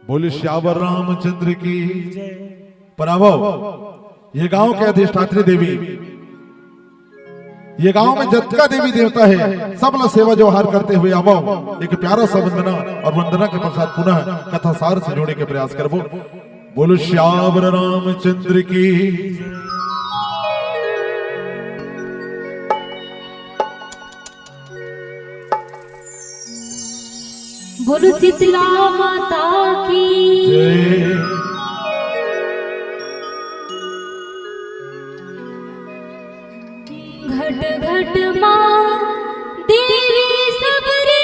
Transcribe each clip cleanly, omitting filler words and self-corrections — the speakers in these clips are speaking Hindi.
बोले श्यावर रामचंद्र की पराभव। ये गांव के अधिष्ठात्री देवी, ये गांव में जतका देवी देवता है सब लोग सेवा जोहार करते हुए आवो। एक प्यारा सा वंदना और वंदना के पश्चात पुनः कथा सार से जोड़ने के प्रयास करबो। बोलो श्यावर रामचंद्र की। बोलो शीतला माता की जय। घट घट माँ देवी सबरी,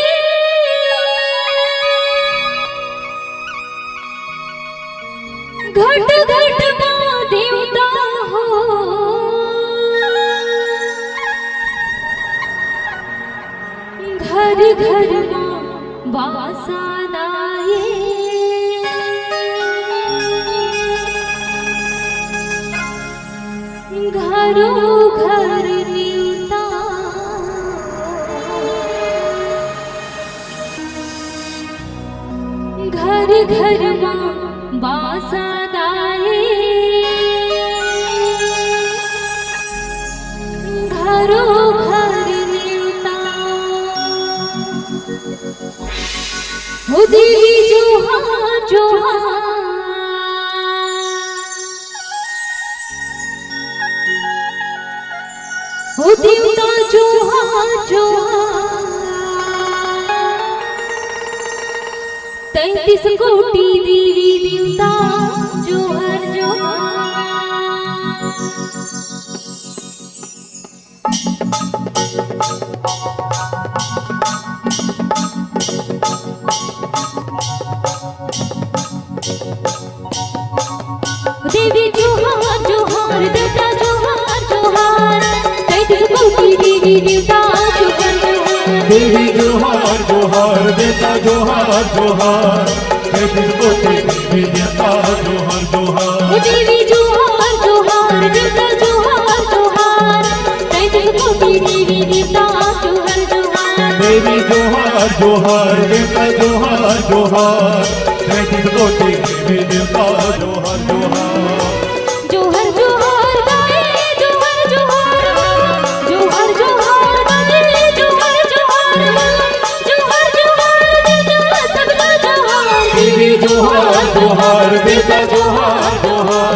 घट घट माँ देवता हो। घर घर माँ वासनाए, घरों घर न्यूता। घर घर माँ वासनाए, घरों घर न्यूता। हो देवी जोहार जोहार, हो देवता जोहार जोहार। 33 कोटि देवी देवता जोहार जोहार। देवी जोहार जोहार, देवता जोहार जोहार। 33 कोटि देवी देवता जोहार जोहार। देवी जोहार जोहार, देवता जोहार जोहार। 33 कोटि देवी देवता जोहार जोहार। देवी जोहार जोहार, देवता जोहार जोहार। 33 कोटि देवी देवता जोहार जोहार। देवी जोहार जोहार, देवता जोहार जोहार। 33 कोटि देवी देवता जोहार जोहार। जोहर जोहार गाए जोहर जोहार, जोहर जोहार गाए जोहर जोहार। जोहर जोहार देवता सबका जोहार। देवी जोहार जोहार, देवता जोहार जोहार।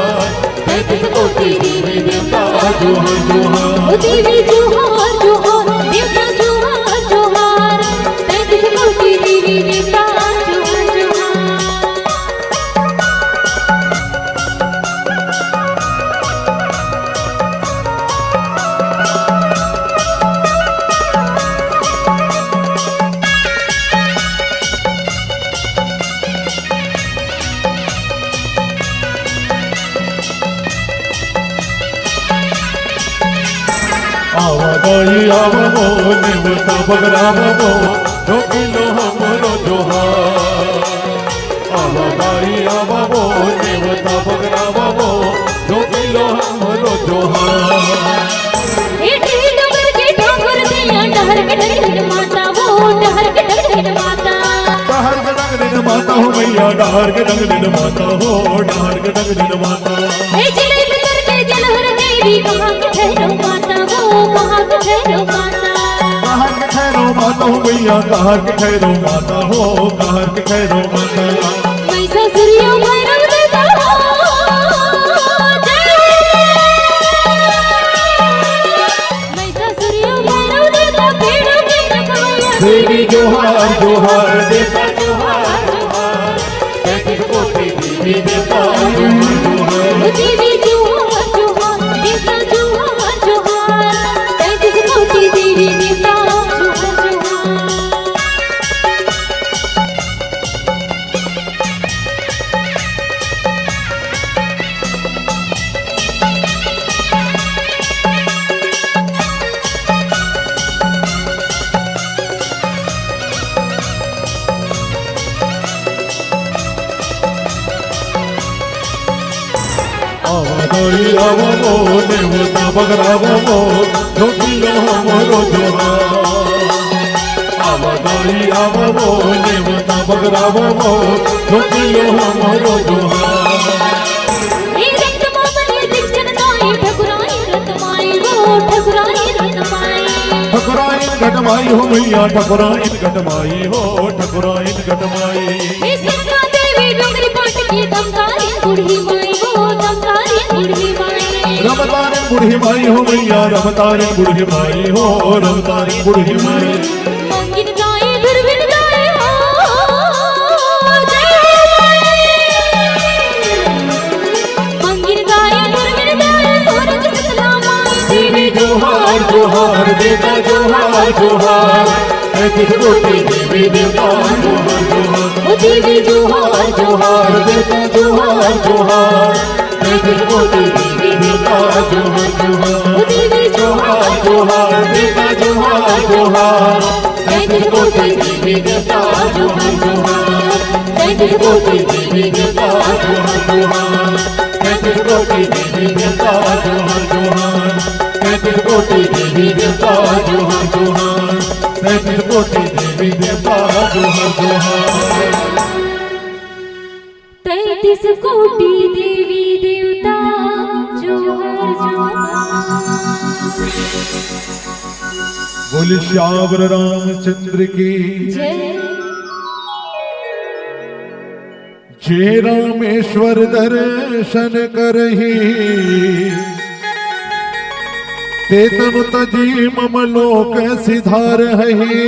33 कोटि देवी देवता जोहार जोहार। देवी जोहार जोहार, देवता जोहार जोहार। 33 कोटि देवी देवता जोहार जोहार। आवई आवो देवता बगरावो, ढोकिलो हमरो जोहार। आवई आवो देवता बगरावो, ढोकिलो हमरो जोहार। एठी डगर के ठाकुर दिया डहर के डगर माता वो, डहर के डगर माता। डहर के डगर माता हो मैया, डहर के डगर माता हो, डहर के डगर माता। ए जले भीतर के जलहर देवी, कहाँ के ठहरो माता वो, कहाँ के ठहरो माता। कहाँ के ठहरो माता हो मैया, कहाँ के ठहरो माता हो, कहाँ के ठहरो माता। मैसा सूर्य भैरव देता हो जय। मैसा सूर्य भैरव देता पेड़ों के रखवाया। देवी जोहार जोहार, देवता जोहार जोहार। 33 कोटि देवी देवता जोहार जोहार। देवी जोहार जोहार, देवता जोहार जोहार। 33 कोटि देवी देवता जोहार जोहार। आवई आवो देवता बगरावो, ढोकिलो हमरो जोहार। आवदाई आवो नेवता बगरावो ठोकियो हमरो जोहार हे रक्त मामले दीक्षण नाई ठकुराई रतमाई वो ठकुराई रतमाई ठकुराइन घटमाई हो मैया ठकुराइन घटमाई हो ठकुराइन घटमाई हे सिंगा देवी डोंगरी पाट की दमकारी बूढ़ी माई वो दमकारी बूढ़ी माई रमतारिन बूढ़ी माई हो मैया रमतारिन बूढ़ी माई हो रमतारिन बूढ़ी माई मंगिन गाए दुर्बिन गाए मंगिन गाए दुर्बिन गाए सूरज शीतला माई देवी जोहार जोहार देवता जोहार जोहार है किसको देवी देवता जोहार जोहार ओ देवी जोहार जोहार देवता जोहार जोहार है किसको देवी देवता जोहार जोहार ओ देवी जोहार जोहार देवता जोहार जोहार है किसको देवी देवता जोहार जोहार है किसको देवी देवता जोहार जोहार है किसको देवी देवता जोहार जोहार है किसको देवी देवता जोहार जोहार है किसको देवी देवता जोहार जोहार 33 कोटि देवी देवता जोहर जोहर बोले श्यावर रामचंद्र की जय जे रामेश्वर दर्शन करही ते तनु तजी मम लोक सिधारहि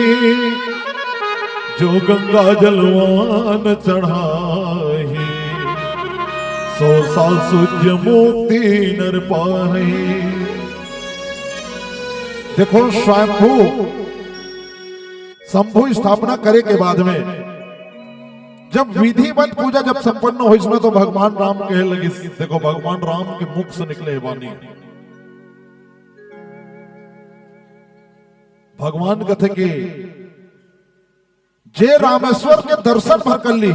जो गंगा जलवान चढ़ाही सो साल सूर्य मुक्ति नर पाही। देखो शंभु स्थापना करे के बाद में जब विधिवत पूजा जब संपन्न हो इसमें तो भगवान राम कहे लगे, देखो भगवान राम के मुख से निकले वाणी भगवान कहते कि जे रामेश्वर के दर्शन भर कर ली,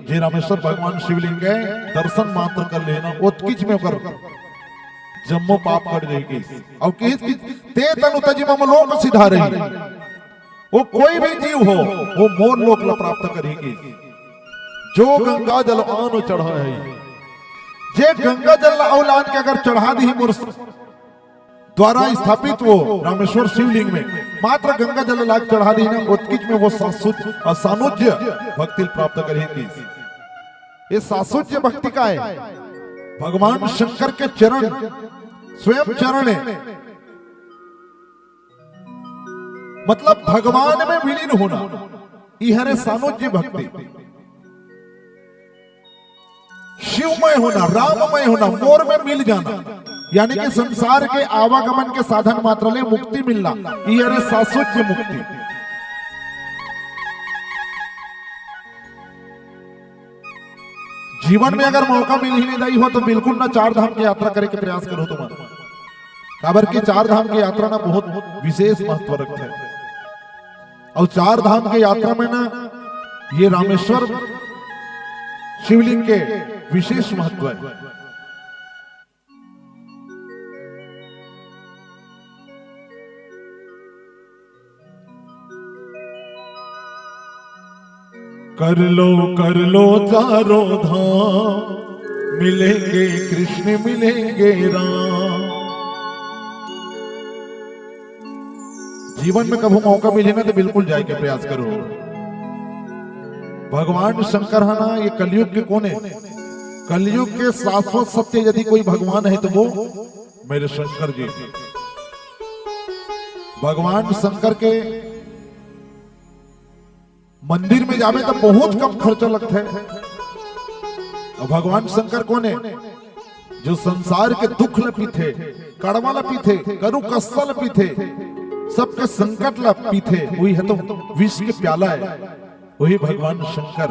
जे रामेश्वर भगवान शिवलिंग के दर्शन मात्र कर ली ना उत्किच में कर जम्मो पाप कर जाएगी और ते तनु तजी मम लोक सिधा रही। वो कोई भी जीव हो वो मोर लोक ला प्राप्त करेगी जो गंगा जल आन चढ़ा है। जे गंगा जल औलान के अगर चढ़ा दी मोर द्वारा स्थापित वो रामेश्वर शिवलिंग में मात्र गंगा जल लाग चढ़ा दी ना उत्किच में वो सानुज्य भक्ति प्राप्त करेगी। ये सासुज्य भक्ति का है भगवान शंकर के चरण स्वयं चरण है, मतलब भगवान में विलीन होना यह है सानुज्य भक्ति। शिवमय होना, राममय होना, मोर में मिल जाना, यानी कि संसार के आवागमन के साधन मात्र ले मुक्ति मिलना, यह है सासुज्य मुक्ति। जीवन में अगर मौका मिल ही नहीं हो तो बिल्कुल ना चार धाम की यात्रा करे के प्रयास करो तुम। काबर की चार धाम की यात्रा ना बहुत विशेष महत्व रखते हैं और चार धाम की यात्रा में ना ये रामेश्वर शिवलिंग के विशेष महत्व है। कर लो चारों धाम मिलेंगे कृष्ण मिलेंगे राम। जीवन में कभी मौका मिले ना तो बिल्कुल जाए के प्रयास करो। भगवान शंकर है ना, ये कलयुग के कौन है? कलयुग के शाश्वत सत्य यदि कोई भगवान है तो वो मेरे शंकर जी। भगवान शंकर के मंदिर में जावे तो बहुत कम खर्चा लगता है। और भगवान शंकर कौन है? जो संसार के दुख लपी थे, कड़वा लपी थे, करु कष्ट लपी थे, सबके संकट लपी थे, वही है तो विष के प्याला है, वही भगवान शंकर।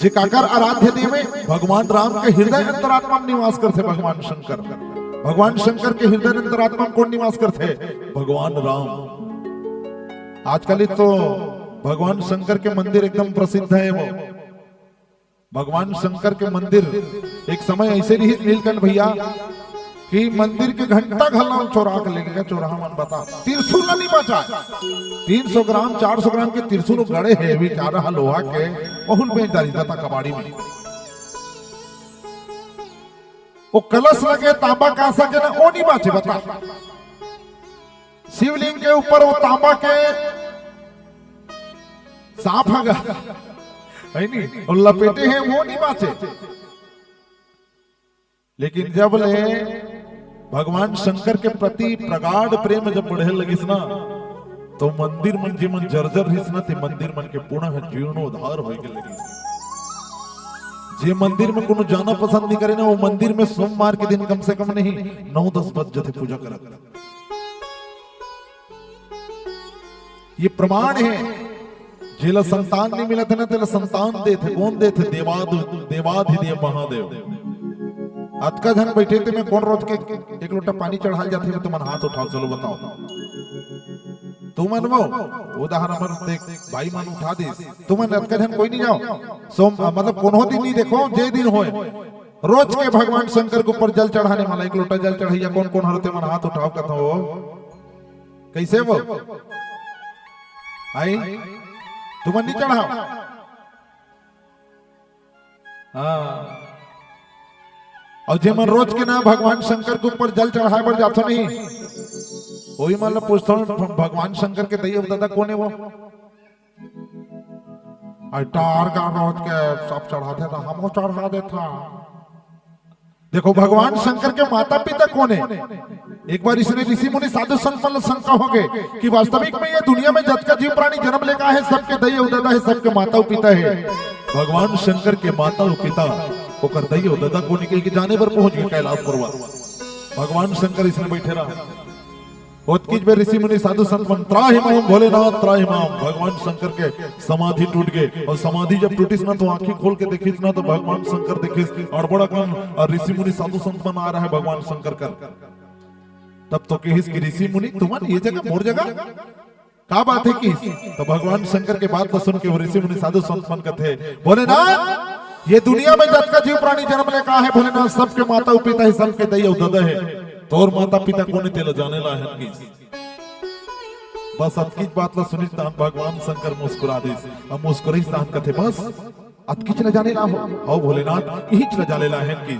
जे काकर आराध्य देवे भगवान राम के हृदय अंतरात्मा में निवास करते भगवान शंकर। भगवान शंकर के हृदय अंतरात्मा में कौन निवास करते? भगवान राम। आजकल तो भगवान शंकर के मंदिर एकदम प्रसिद्ध है। वो भगवान शंकर के मंदिर एक समय ऐसे रही नीलकंठ भैया कि मंदिर के घंटा घल्ला चोरा के लेके गया, चोराहा मन बता त्रिशूल नहीं बचा। 300 ग्राम 400 ग्राम के त्रिशूल गड़े है भी चार लोहा के बहुत बेचदारी था कबाड़ी में। वो कलश लगे तांबा कांसा के ना वो नहीं बाचे बता। शिवलिंग के ऊपर वो तांबा के सांप है नहीं और लपेटे हैं वो नहीं बाचे। लेकिन जब ले भगवान शंकर के प्रति प्रगाढ़ प्रेम जब बढ़े लगिस ना तो मंदिर मन जी मन जर्जर हिस ना ते मंदिर मन के पुनः जीर्णोद्धार हो के लगी। जे मंदिर में कोनो जाना पसंद नहीं करे ना वो मंदिर में सोमवार के दिन कम से कम नहीं 9-10 बजे थे पूजा करत। ये प्रमाण है जेला संतान नहीं मिला था ना तेला संतान दे थे कौन दे थे देवाधिदेव महादेव। अतका धन बैठे थे मैं कौन रोज के एक लोटा पानी चढ़ा जाते तुम हाथ उठाओ चलो बताओ तुम उदाहरण देख भाई मान उठा दे तुम अतका धन कोई नहीं जाओ सोम मतलब कोनो दिन नहीं देखो जे दिन होए रोज के भगवान शंकर के ऊपर जल चढ़ाने वाला एक लोटा जल चढ़ाइया कौन कौन हरते मन हाथ उठाओ कथा हो कैसे वो आई तुम नहीं चढ़ाओ। हाँ और जे मन रोज के ना भगवान शंकर के ऊपर जल चढ़ाए पर जाता नहीं वही मतलब पूछता हूँ भगवान शंकर के दैव दादा कौन है वो टार का रोज के सब चढ़ाते था हम चढ़ा देता। देखो भगवान शंकर के माता पिता कौन है। एक बार इसने ऋषि मुनि साधु संत मतलब शंका हो गए कि वास्तविक में ये दुनिया में जत का जीव प्राणी जन्म लेगा है सबके दैव दादा है सबके माता पिता है। भगवान शंकर के माता पिता वो कर दैव दादा को निकल के जाने पर पहुंच गए कैलाश पर्वत। भगवान शंकर इसने बैठे रहा ऋषि मुनि साधु संत त्राहिमाम भोलेनाथ त्राहिमाम। भगवान शंकर के समाधि टूट गए और समाधि जब टूटिस ना तो आंखें खोल के देखिस ना तो भगवान शंकर देखिस और बड़ा कौन और ऋषि मुनि साधु संत मन आ रहा है भगवान शंकर कर। तब तो कहिस कि ऋषि मुनि तुम्हारी ये जगह मोर जगह क्या बात है कि तो भगवान शंकर के बात को सुन के वो ऋषि मुनि साधु संत मन कहते भोलेनाथ ये दुनिया में जत का जीव प्राणी जन्म ले कहा है भोलेनाथ सबके माता पिता है सबके दैव दादा है तोर माता पिता कोने तेला जाने ला है की बस अतकीच बात ला सुनिस तान भगवान शंकर मुस्कुरा दिस अब मुस्कुराई तान कथे बस अतकीच ला जाने ला हो भोलेनाथ यही चला जाने ला है की।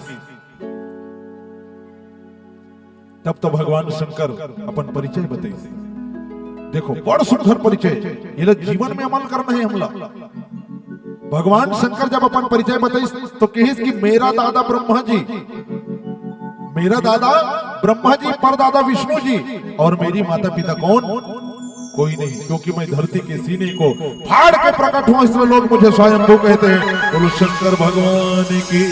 तब तो भगवान शंकर अपन परिचय बताई। देखो बड़ सुंदर परिचय ये जीवन में अमल करना है हमला। भगवान शंकर जब अपन परिचय बताई तो कहिस कि मेरा दादा ब्रह्मा जी परदादा विष्णु जी और मेरी माता पिता कौन कोई नहीं क्योंकि मैं धरती के सीने को फाड़ के प्रकट हुआ इसलिए लोग मुझे स्वयंभू कहते हैं। बोलो शंकर भगवान की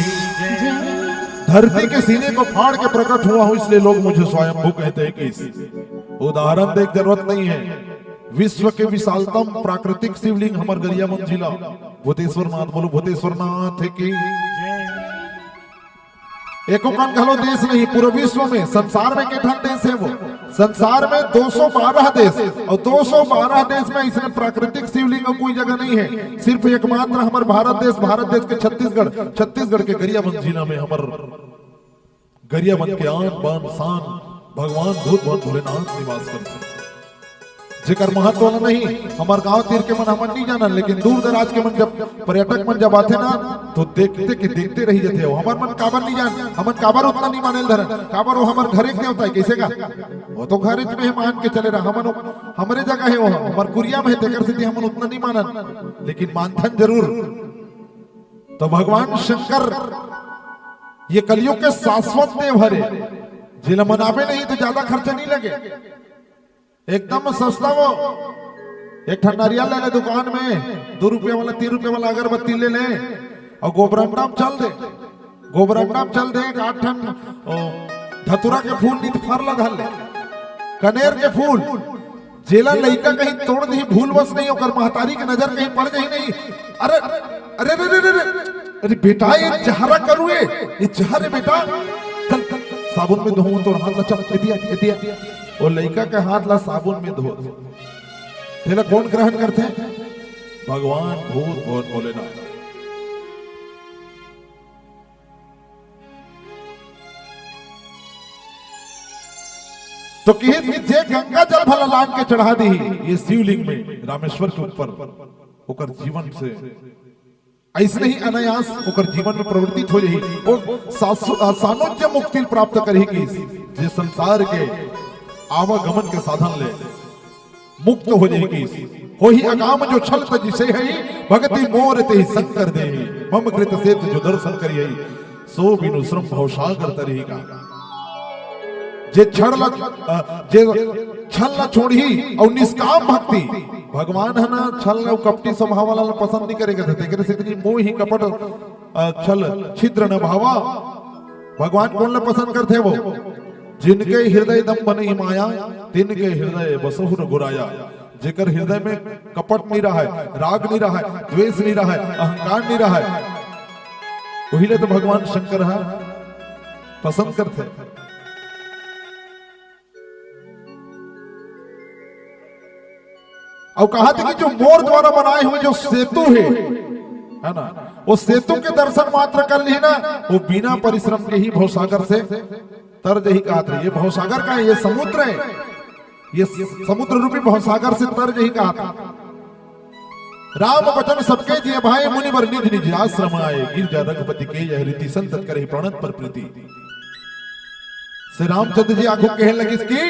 धरती के सीने को फाड़ के प्रकट हुआ हूं इसलिए लोग मुझे स्वयंभू कहते हैं कि उदाहरण देख जरूरत नहीं है। विश्व के विशालतम प्राकृतिक शिवलिंग हमार गरियाबंद जिला भूतेश्वर नाथ बोलो भूतेश्वर नाथ की एको कान घलो देश नहीं पूरे विश्व में संसार में कितना देश है वो संसार में 212 देश और 212 देश में इसने प्राकृतिक शिवलिंग कोई जगह नहीं है। सिर्फ एकमात्र हमारे भारत देश के छत्तीसगढ़ के गरियाबंद जिला में हमारे गरियाबंद के आन बान शान भगवान भूत भोलेनाथ निवास करते हैं। जिकर महत्व वाला नहीं हमारे गांव तीर के मन हमन नहीं जाना लेकिन दूर दराज के मन जब पर्यटक मन जब आते ना तो देखते रही जाते हो। हमार मन काबर नहीं जान हमन काबर उतना नहीं माने धरन काबर वो हमार घरे के होता है कैसे का वो तो घरे में मान के चले रहा हमन हमारे जगह है वो हमार कुरिया में है तेकर से हमन उतना नहीं मानन लेकिन मानथन जरूर। तो भगवान शंकर ये कलियुग के शाश्वत देव हरे जिला मनावे नहीं तो ज्यादा खर्चा नहीं लगे एकदम सस्ता वो एक नारियल ले ले दुकान में 2 रुपया वाला 3 रुपया वाला अगरबत्ती ले ले और गोबरंडाम चल दे 8 ठन धतुरा के फूल नीत फरला धल ले कनेर के फूल जेला लइका कहीं तोड़ दी भूल बस नहीं होकर महतारी की नजर कहीं पड़ गई नहीं। अरे अरे अरे अरे अरे बेटा ये जहरा करूए ये जहर बेटा चल साबुन में धो तो हाथ लचक दिया वो लड़का के हाथ ला साबुन में धो तेरा कौन ग्रहण करते हैं भगवान भूत भोलेनाथ। कही कि जे गंगा जल भला लान के चढ़ा दी ये शिवलिंग में रामेश्वर के ऊपर होकर जीवन से ऐसे ही अनायास होकर जीवन में प्रवर्तित हो जाही और सानुज्य मुक्ति प्राप्त करेगी जे संसार के आवागमन के साधन ले मुक्त हो जाएगी हो ही अकाम जो छल जिसे है भगति मोर ते शंकर दे मम कृत सेत जो दर्शन करिए सो बिनु श्रम भवसागर तरेगा जे छल न छोड़ी और निष्काम भक्ति भगवान है ना छल और कपटी स्वभाव वाला पसंद नहीं करेगा तेरे से इतनी मोह ही कपट छल छिद्र न भावा भगवान कौन पसंद करते वो जिनके हृदय दम बने माया तिनके हृदय बसहुर गुराया जेकर हृदय में कपट नहीं रहा है राग नहीं रहा है द्वेष नहीं रहा है अहंकार नहीं रहा है वही ले तो भगवान शंकर है पसंद करते और कहा था कि जो मोर द्वारा बनाए हुए जो सेतु है ना वो सेतु के दर्शन मात्र कर ली ना वो बिना परिश्रम के ही भवसागर से तर ही कहा था ये भवसागर का है ये समुद्र है ये समुद्र रूपी भवसागर से तर ही कहा था राम वचन सबके जिये भाई मुनिवर निज निज आश्रम आए गिरजा रघुपति के यह रीति संतत करे प्रणत पर प्रीति श्री रामचंद्र जी आंखों कहने लगी इसकी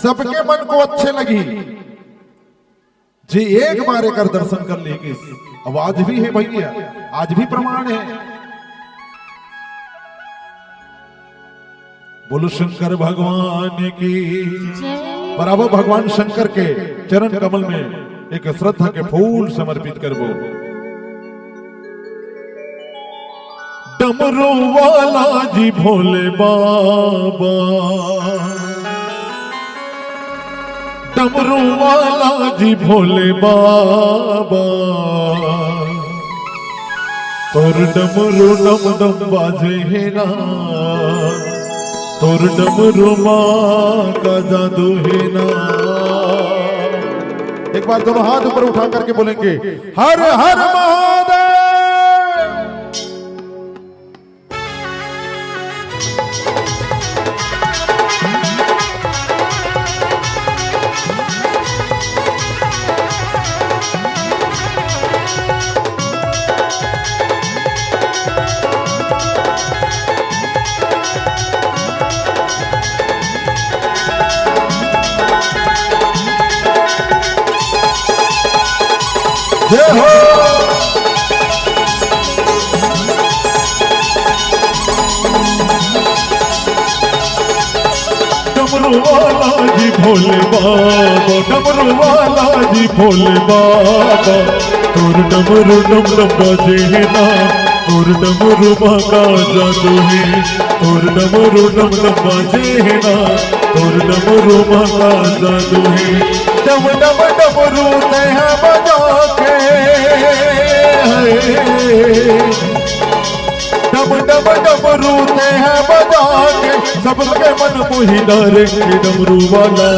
सबके मन को अच्छे लगी जी एक बार कर दर्शन कर लेगी अब आज भी है भैया आज भी प्रमाण है बोलो शंकर भगवान की बराबर भगवान शंकर के चरण कमल में एक श्रद्धा के फूल समर्पित करबो डमरू वाला जी भोले बाबा डमरू वाला जी भोले बाबा तोर डमरू डम डम बाजे है ना तोर डमरू माँ का जादू है ना एक बार दोनों हाथ ऊपर उठा करके बोलेंगे हर हर महादेव जय हो डमरू वाला जी भोले बाबा डमरू वाला जी भोले बाबा तोर डमरू डम डम बाजे है ना तोर डमरू बाका जादू है तोर डमरू डम डम बाजे है ना तोर डमरू बाका जादू है डम डम डमरू ते बजा के डम डम डमरू ते बजा के सबके मन मोही डारे डमरू वाला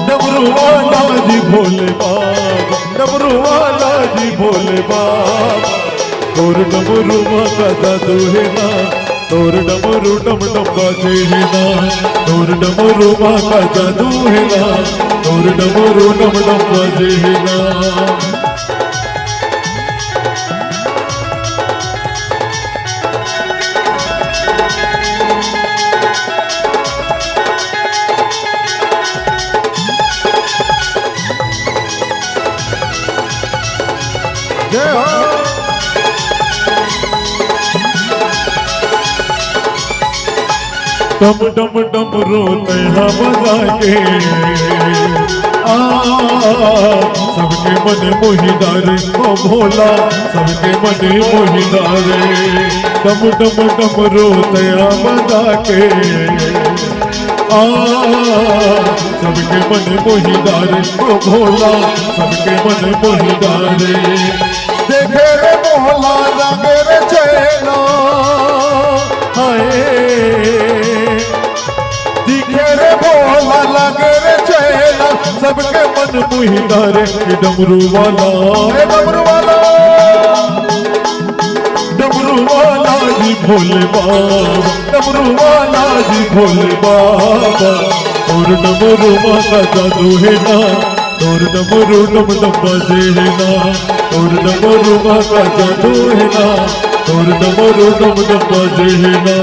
डमरू वाला जी भोले बाबा डमरू वाला जी भोले बाबा तोर डमरू माता जादू है ना तोर डमरू डम डम बाजे है ना तोर डमरू माता जादू है ना तोर डमरू डम डम बाजे है ना जय हो डम डम डम रोते हैं बजा के सबके मन मोहिदारे ओ भोला सबके मन मोहिदारे डम डम डम रोते हैं बजा के सबके मन मोहिदारे ओ भोला सबके मन मोहिदारे देखे रे भोला लगे रे चैना हाय दिखे रे भोला लगे रे चैना सबके मन मोहिदारे डमरू वाला डमरू वाला डमरू वाला जी भोले बाबा, डमरू वाला जी भोले बाबा। और डमरू माँ का जादू है ना, और डमरू डम डम बजे है ना, और डमरू माँ का जादू है ना, और डमरू डम डम बजे है ना।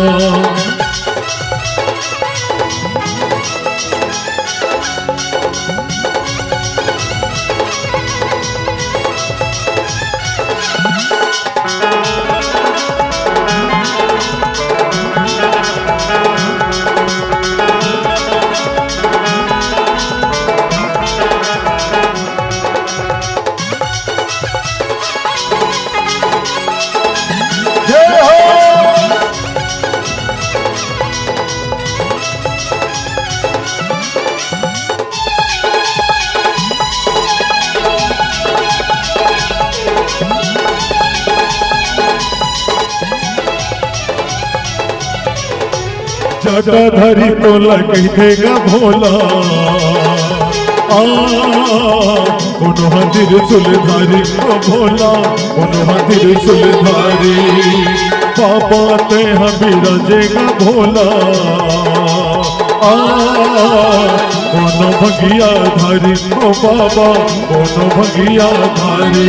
जटाधारी तोला कह देगा भोला, कोनो हाथिर सुलधारी ओ भोला, कोनो हाथिर सुलधारी। बाबा ते हम रजेगा भोला, कोनो भगिया धारी ओ बाबा, कोनो भगिया धारी।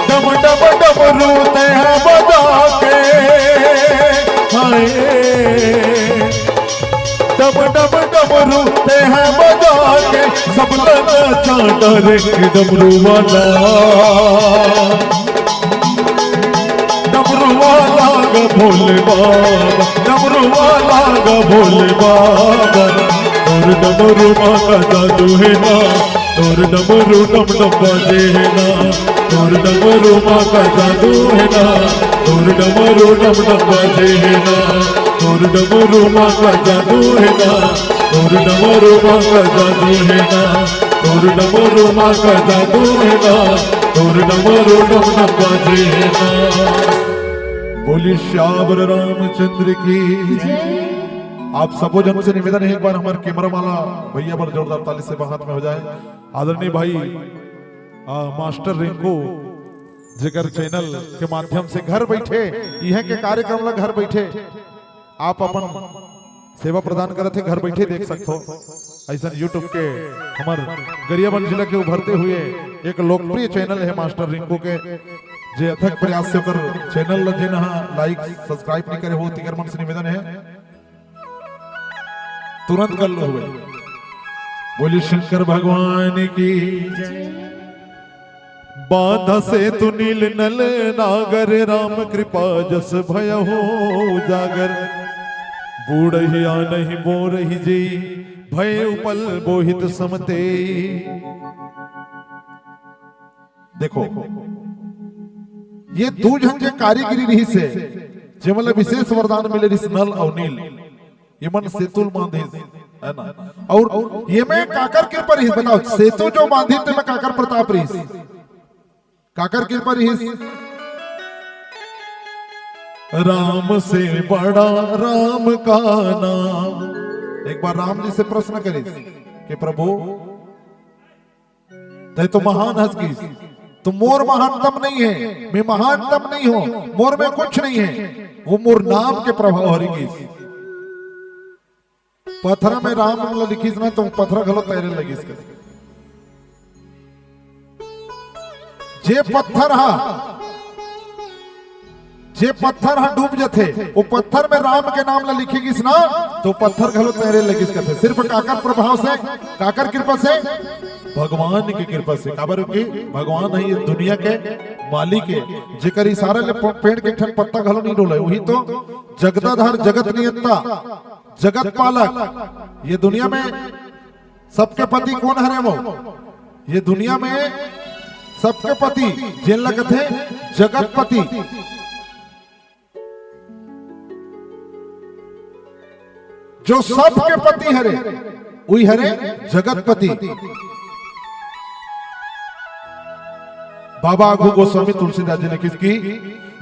डम डम डमरू ते हम बजा के हाय, डम डम डमरू ते हैं बजा के सब लगा चांटा रे डमरू वाला, डमरू वाला गा भोले बाबा, डमरू वाला गा भोले बाबा। और डमरू माँ का जादू है ना, और डमरू डम डम बजे है ना, और डमरू माँ का जादू है ना, और डमरू डम डम बजे है ना, और डमरू माँ का जादू है ना, और डमरू माँ का जादू है ना, और डमरू माँ का जादू है ना, और डमरू डम डम बजे है ना। बोली श्यावर रामचंद्र की जय। आप सबो जन से निवेदन है, एक बार हमारे कैमरा वाला भैया पर जोरदार ताली से हाथ में हो जाए। आदरणीय भाई मास्टर रिंकू जिगर चैनल के माध्यम से घर बैठे यह के कार्यक्रम ला घर बैठे आप अपन सेवा प्रदान करते घर बैठे देख सकते हो। ऐसा यूट्यूब के हमार गरियाबंद जिला के उभरते हुए एक लोकप्रिय चैनल है मास्टर रिंकू के, जे अथक प्रयास से कर चैनल जे ना लाइक सब्सक्राइब नहीं करे हो तिगर मन से निवेदन है तुरंत कर लो। बोली शंकर भगवान की जय। बाधा से तु नील नल नागर, राम कृपा जस भय हो जागर। बूढ़िया नहीं बोरही जी, भय उपल बोहित समते। देखो ये दो जन के कारीगिरी रही से जेमल विशेष वरदान मिले रिस नल और नील, ये मन सेतुल बांधे है ना। और ये में काकर कृपा रही, बताओ सेतु जो बांधी ते में काकर प्रताप रही, काकर कृपा रही। राम से बड़ा राम का नाम। एक बार राम जी से प्रश्न करे कि प्रभु ते तो महान हंस की, तो मोर महानतम नहीं है, मैं महानतम नहीं हूं, मोर में कुछ नहीं है, वो मोर नाम के प्रभाव हरी की। पत्थर में राम लिखीस ना तो पत्थर घलो तैरे लगी। जे पत्थर हा जे पत्थर हा डूब जाते, वो पत्थर में राम के नाम ला लिखेगिस ना तो पत्थर घलो तैरे लगिस करते। सिर्फ काकर प्रभाव से, काकर कृपा से, भगवान की कृपा से। काबर की भगवान है ये दुनिया के मालिक है, जेकर इशारा ले पेड़ के ठन पत्ता घलो नहीं डोले। वही तो जगदाधार, जगत नियंता, जगत पालक। ये दुनिया में सबके पति कौन हरे वो? ये दुनिया में सबके पति जिन लगत है जगत पति। जो सबके पति हरे वही हरे जगत पति। बाबा आगू गोस्वामी तुलसीदास जी ने किसकी?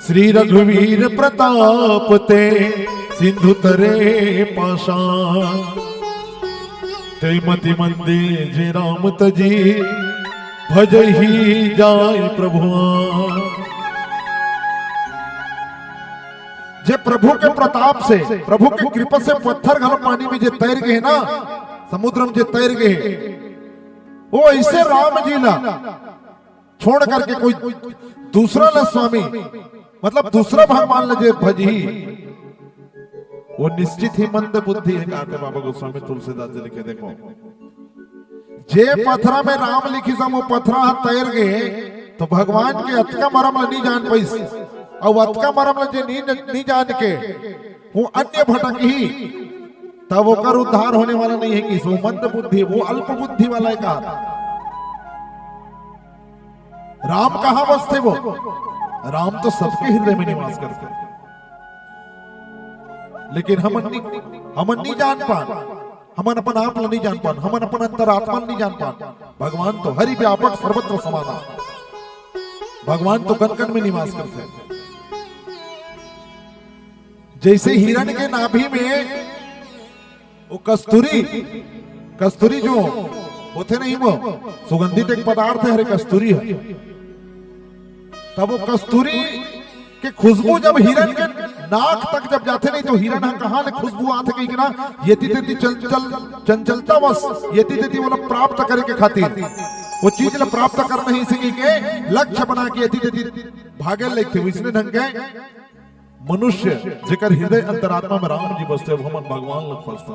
श्री रघुवीर प्रताप ते सिंधु तरे पाषाण, ते मति मंदे जे राम तजी भज ही जाय प्रभुआ। प्रभु के प्रताप से, प्रभु के कृपा से पत्थर घनो पानी में जे तैर गए ना, समुद्र में जे तैर गए, वो ऐसे राम जी ला छोड़ करके कोई दूसरा ला स्वामी, मतलब दूसरा भगवान ला जे भजी, वो निश्चित ही मंद बुद्धि है। कहते बाबा गोस्वामी तुलसीदास जी लिखे, देखो जे पथरा में राम लिखी सम वो पथरा तैर गए, तो भगवान के अतका मरम ला नहीं जान पैस, और अतका मरम ला जे नहीं जान के वो अन्य भटक ही, तब वो कर उद्धार होने वाला नहीं है। कि वो मंद बुद्धि, वो अल्प बुद्धि वाला है। कहा राम कहां बसते, वो राम तो सबके हृदय में निवास करते, लेकिन हमन नहीं जान पान, हमन अपन आप नहीं जान पान, हमन अपन अंतरात्मा नहीं जान पान। भगवान तो हरि व्यापक सर्वत्र समाना, भगवान तो कण कण में निवास करते हैं। जैसे हिरण के नाभि में वो कस्तूरी जो होते नहीं, वो सुगंधित एक पदार्थ है, हरे कस्तूरी है। तब वो कस्तूरी के खुशबू जब हिरण के नाक तक जब जाते नहीं, तो हिरण कहां ले खुशबू आते कहीं कि ना यति तेती चंचलता बस यति तेती वो प्राप्त करे के खातिर, वो चीज ला प्राप्त करना ही सके के लक्ष्य बना के यति तेती भागे लेते। इसने ढंग के मनुष्य जेकर हृदय अंतरात्मा में राम जी बसते, वो हमन भगवान लग फंसता।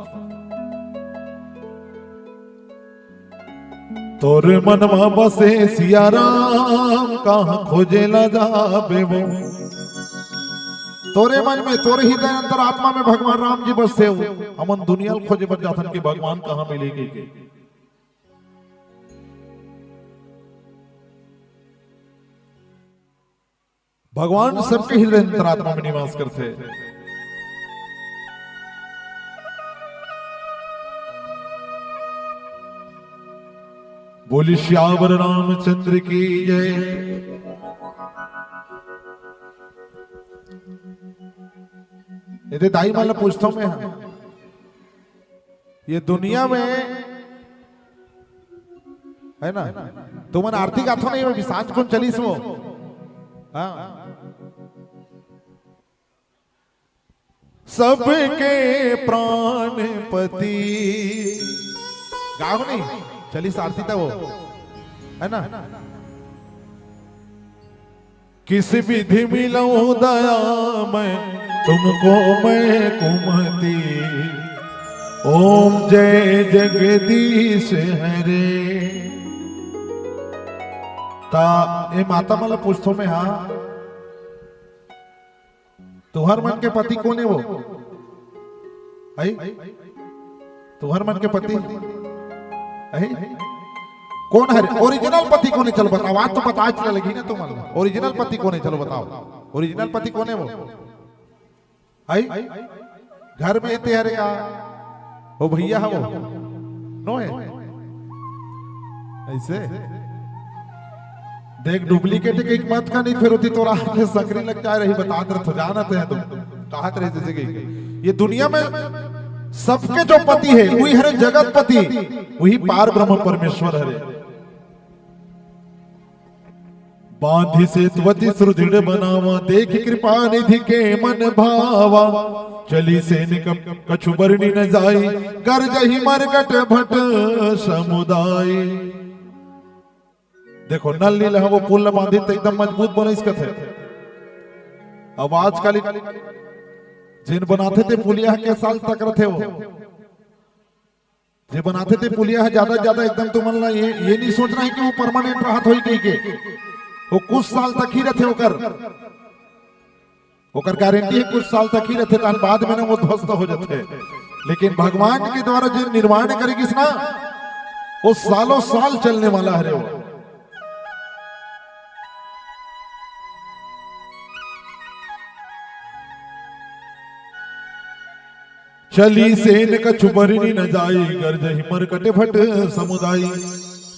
तोरे मनवा बसे सिया राम, कहां खोजेला जाबे वो। तोरे मन में, तोरे हृदय अंतरात्मा में भगवान राम जी बसते हो, हमन दुनिया खोजे बर जाथन कि भगवान कहां मिलेगी के। भगवान सबके हृदय अंतरात्मा में निवास करते। बोली श्यावर रामचंद्र की जय। यदि दाई माला पूछता हूं मैं, ये दुनिया में है ना, तुमन आरती गाथो नहीं, मैं सांझ कौन चलीस वो, हाँ सबके प्राणपति गाओ नहीं, चली आरती था वो, है ना। किस विधि मिलऊं दया मैं तुमको मैं कुमति, ओम जय जगदीश हरे। ता ये माता मला पूछतो में, हाँ तुहर मन के पति कौन है वो, है तुहर मन के पति कौन है? ओरिजिनल पति कौन है? चलो बताओ, आज तो पता चल लगी ना तुम। ओरिजिनल पति कौन है? चलो बताओ, ओरिजिनल पति कौन है वो? आई घर में तेरे का वो भैया है, वो नो है ऐसे देख। डुप्लीकेट की मत का नहीं फिर होती तो रात में सकरी लग जा रही, बता दे तो जाना थे तुम कहा रहे जैसे गई। ये दुनिया में सबके जो पति है वही हरे जगत पति, वही पार ब्रह्म परमेश्वर हरे। बांधि से त्वति सुदृढ़ बनावा, देख कृपा निधि के मन भावा। चली से कछु बरनी न जाई, कर जही मरकट भट समुदाय। देखो नल नील है वो पुल बांधी तो एकदम मजबूत बने इसका थे। अब आजकल जिन बनाते थे पुलिया के साल तक रहे वो, जे बनाते थे पुलिया है ज्यादा एकदम तो मन ला ये नहीं सोचना है कि वो परमानेंट राहत होई कहीं के, वो कुछ साल तक ही रहते ओकर गारंटी है, कुछ साल तक ही रहते, बाद में ना वो ध्वस्त हो जाते। लेकिन भगवान के द्वारा जो निर्माण करेगी ना वो सालों साल चलने वाला है वो। चली सेन कछु बरनी न जाई, गरजहि मरकटे भट समुदाय।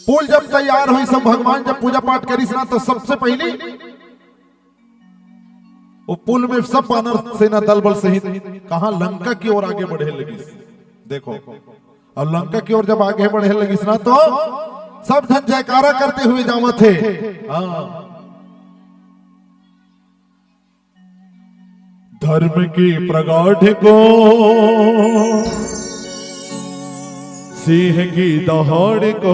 पुल जब तैयार हुई, सब भगवान जब पूजा पाठ करी ना, तो सबसे पहले वो पुल में सब वानर सेना दल बल सहित कहां लंका की ओर आगे बढ़े लगी। देखो और लंका की ओर जब आगे बढ़े लगी ना, तो सब धन जयकारा करते हुए जावा थे। धर्म की प्रगाढ़ को सिंह की दहाड़ को,